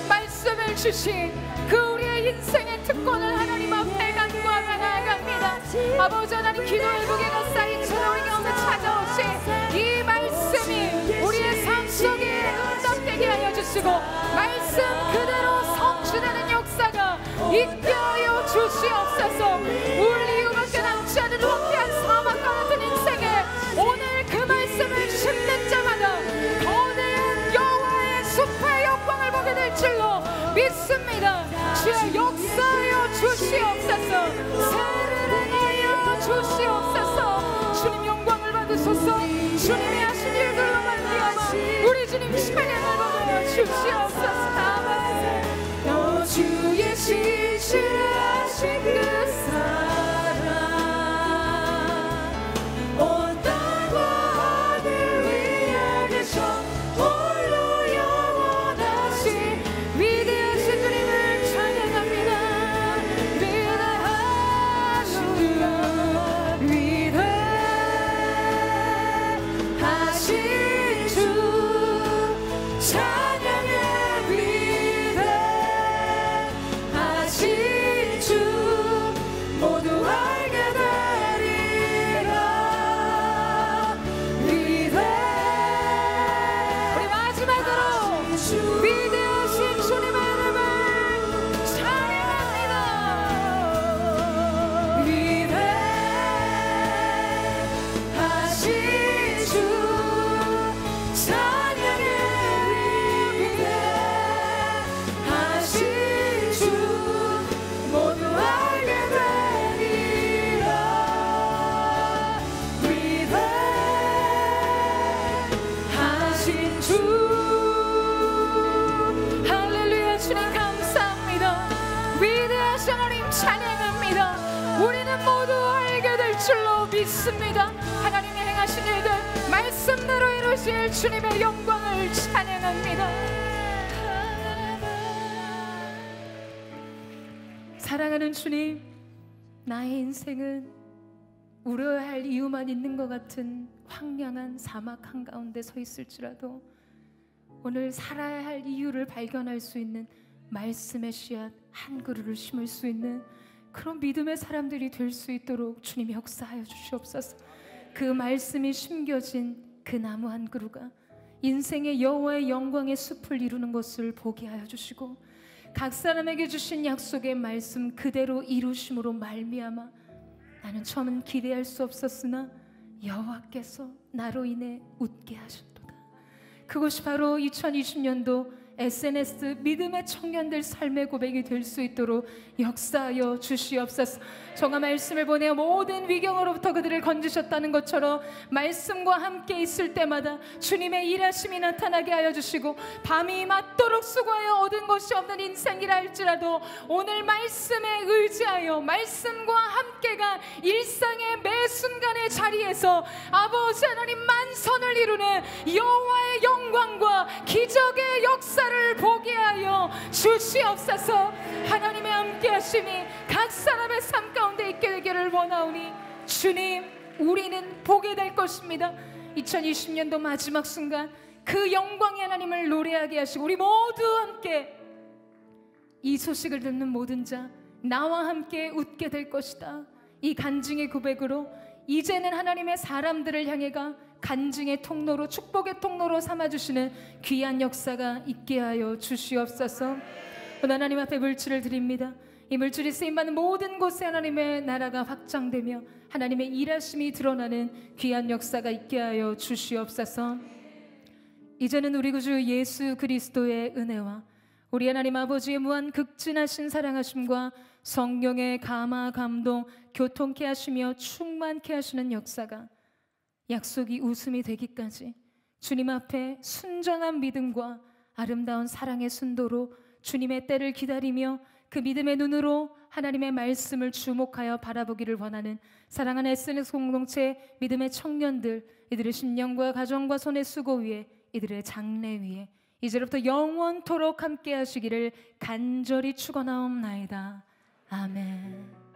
말씀을 주신 그 우리의 인생의 특권을 하나님 앞에 간구하며 나아갑니다. 아버지 하나님, 기도의 무게가 쌓인 채로 우리 가운데 찾아오신 이 말씀이 우리의 삶 속에 응답되게 하여 주시고 말씀 그대로 성취되는 역사가 있게 하여 주시옵소서. 우리 이유밖에 남지 않은 황폐한 사막과 같은 인생에 오늘 그 말씀을 심는 자마다 거대한 여호와의 숲의 영광을 보게 될 줄로 믿습니다. 주여 역사하여 주시옵소서. 세례하여 주시옵소서. 주님 영광을 받으소서. 주님이 하신 일들로 말미암아 우리 주님 찬양을 받아 주시옵소서. 너 주의 신실하신 그 사랑 온 땅과 하늘 위에 계셔 홀로 영원하신 위대하신 주님을 찬양합니다. 위대하신 주 위대하신 주 찬양의 위대하신 찬양합니다. 우리는 모두 알게 될 줄로 믿습니다. 하나님이 행하신 일들 말씀대로 이루실 주님의 영광을 찬양합니다. 사랑하는 주님, 나의 인생은 울어야 할 이유만 있는 것 같은 황량한 사막 한가운데 서 있을지라도 오늘 살아야 할 이유를 발견할 수 있는 말씀의 씨앗 한 그루를 심을 수 있는 그런 믿음의 사람들이 될 수 있도록 주님이 역사하여 주시옵소서. 그 말씀이 심겨진 그 나무 한 그루가 인생의 여호와의 영광의 숲을 이루는 것을 보게 하여 주시고, 각 사람에게 주신 약속의 말씀 그대로 이루심으로 말미암아 나는 처음은 기대할 수 없었으나 여호와께서 나로 인해 웃게 하셨도다. 그것이 바로 2020년도 SNS 믿음의 청년들 삶의 고백이 될 수 있도록 역사하여 주시옵소서. 정말 말씀을 보내어 모든 위경으로부터 그들을 건지셨다는 것처럼 말씀과 함께 있을 때마다 주님의 일하심이 나타나게 하여 주시고, 밤이 맞도록 수고하여 얻은 것이 없는 인생이라 할지라도 오늘 말씀에 의지하여 말씀과 함께가 일상의 매 순간의 자리에서 아버지 하나님 만선을 이루는 여호와의 영광과 기적의 역사를 보게 하여 주시옵소서. 하나님의 함께 하심이 각 사람의 삶 가운데 있게 되기를 원하오니 주님, 우리는 보게 될 것입니다. 2020년도 마지막 순간 그 영광의 하나님을 노래하게 하시고, 우리 모두 함께 이 소식을 듣는 모든 자 나와 함께 웃게 될 것이다. 이 간증의 고백으로 이제는 하나님의 사람들을 향해가 간증의 통로로, 축복의 통로로 삼아주시는 귀한 역사가 있게 하여 주시옵소서. 오늘 하나님 앞에 물질을 드립니다. 이 물질이 쓰임받는 모든 곳에 하나님의 나라가 확장되며 하나님의 일하심이 드러나는 귀한 역사가 있게 하여 주시옵소서. 이제는 우리 구주 예수 그리스도의 은혜와 우리 하나님 아버지의 무한 극진하신 사랑하심과 성령의 감화 감동 교통케 하시며 충만케 하시는 역사가 약속이 웃음이 되기까지 주님 앞에 순전한 믿음과 아름다운 사랑의 순도로 주님의 때를 기다리며 그 믿음의 눈으로 하나님의 말씀을 주목하여 바라보기를 원하는 사랑하는 SNS 공동체 믿음의 청년들, 이들의 심령과 가정과 손의 수고 위에, 이들의 장래 위에 이제부터 영원토록 함께 하시기를 간절히 축원하옵나이다. 아멘.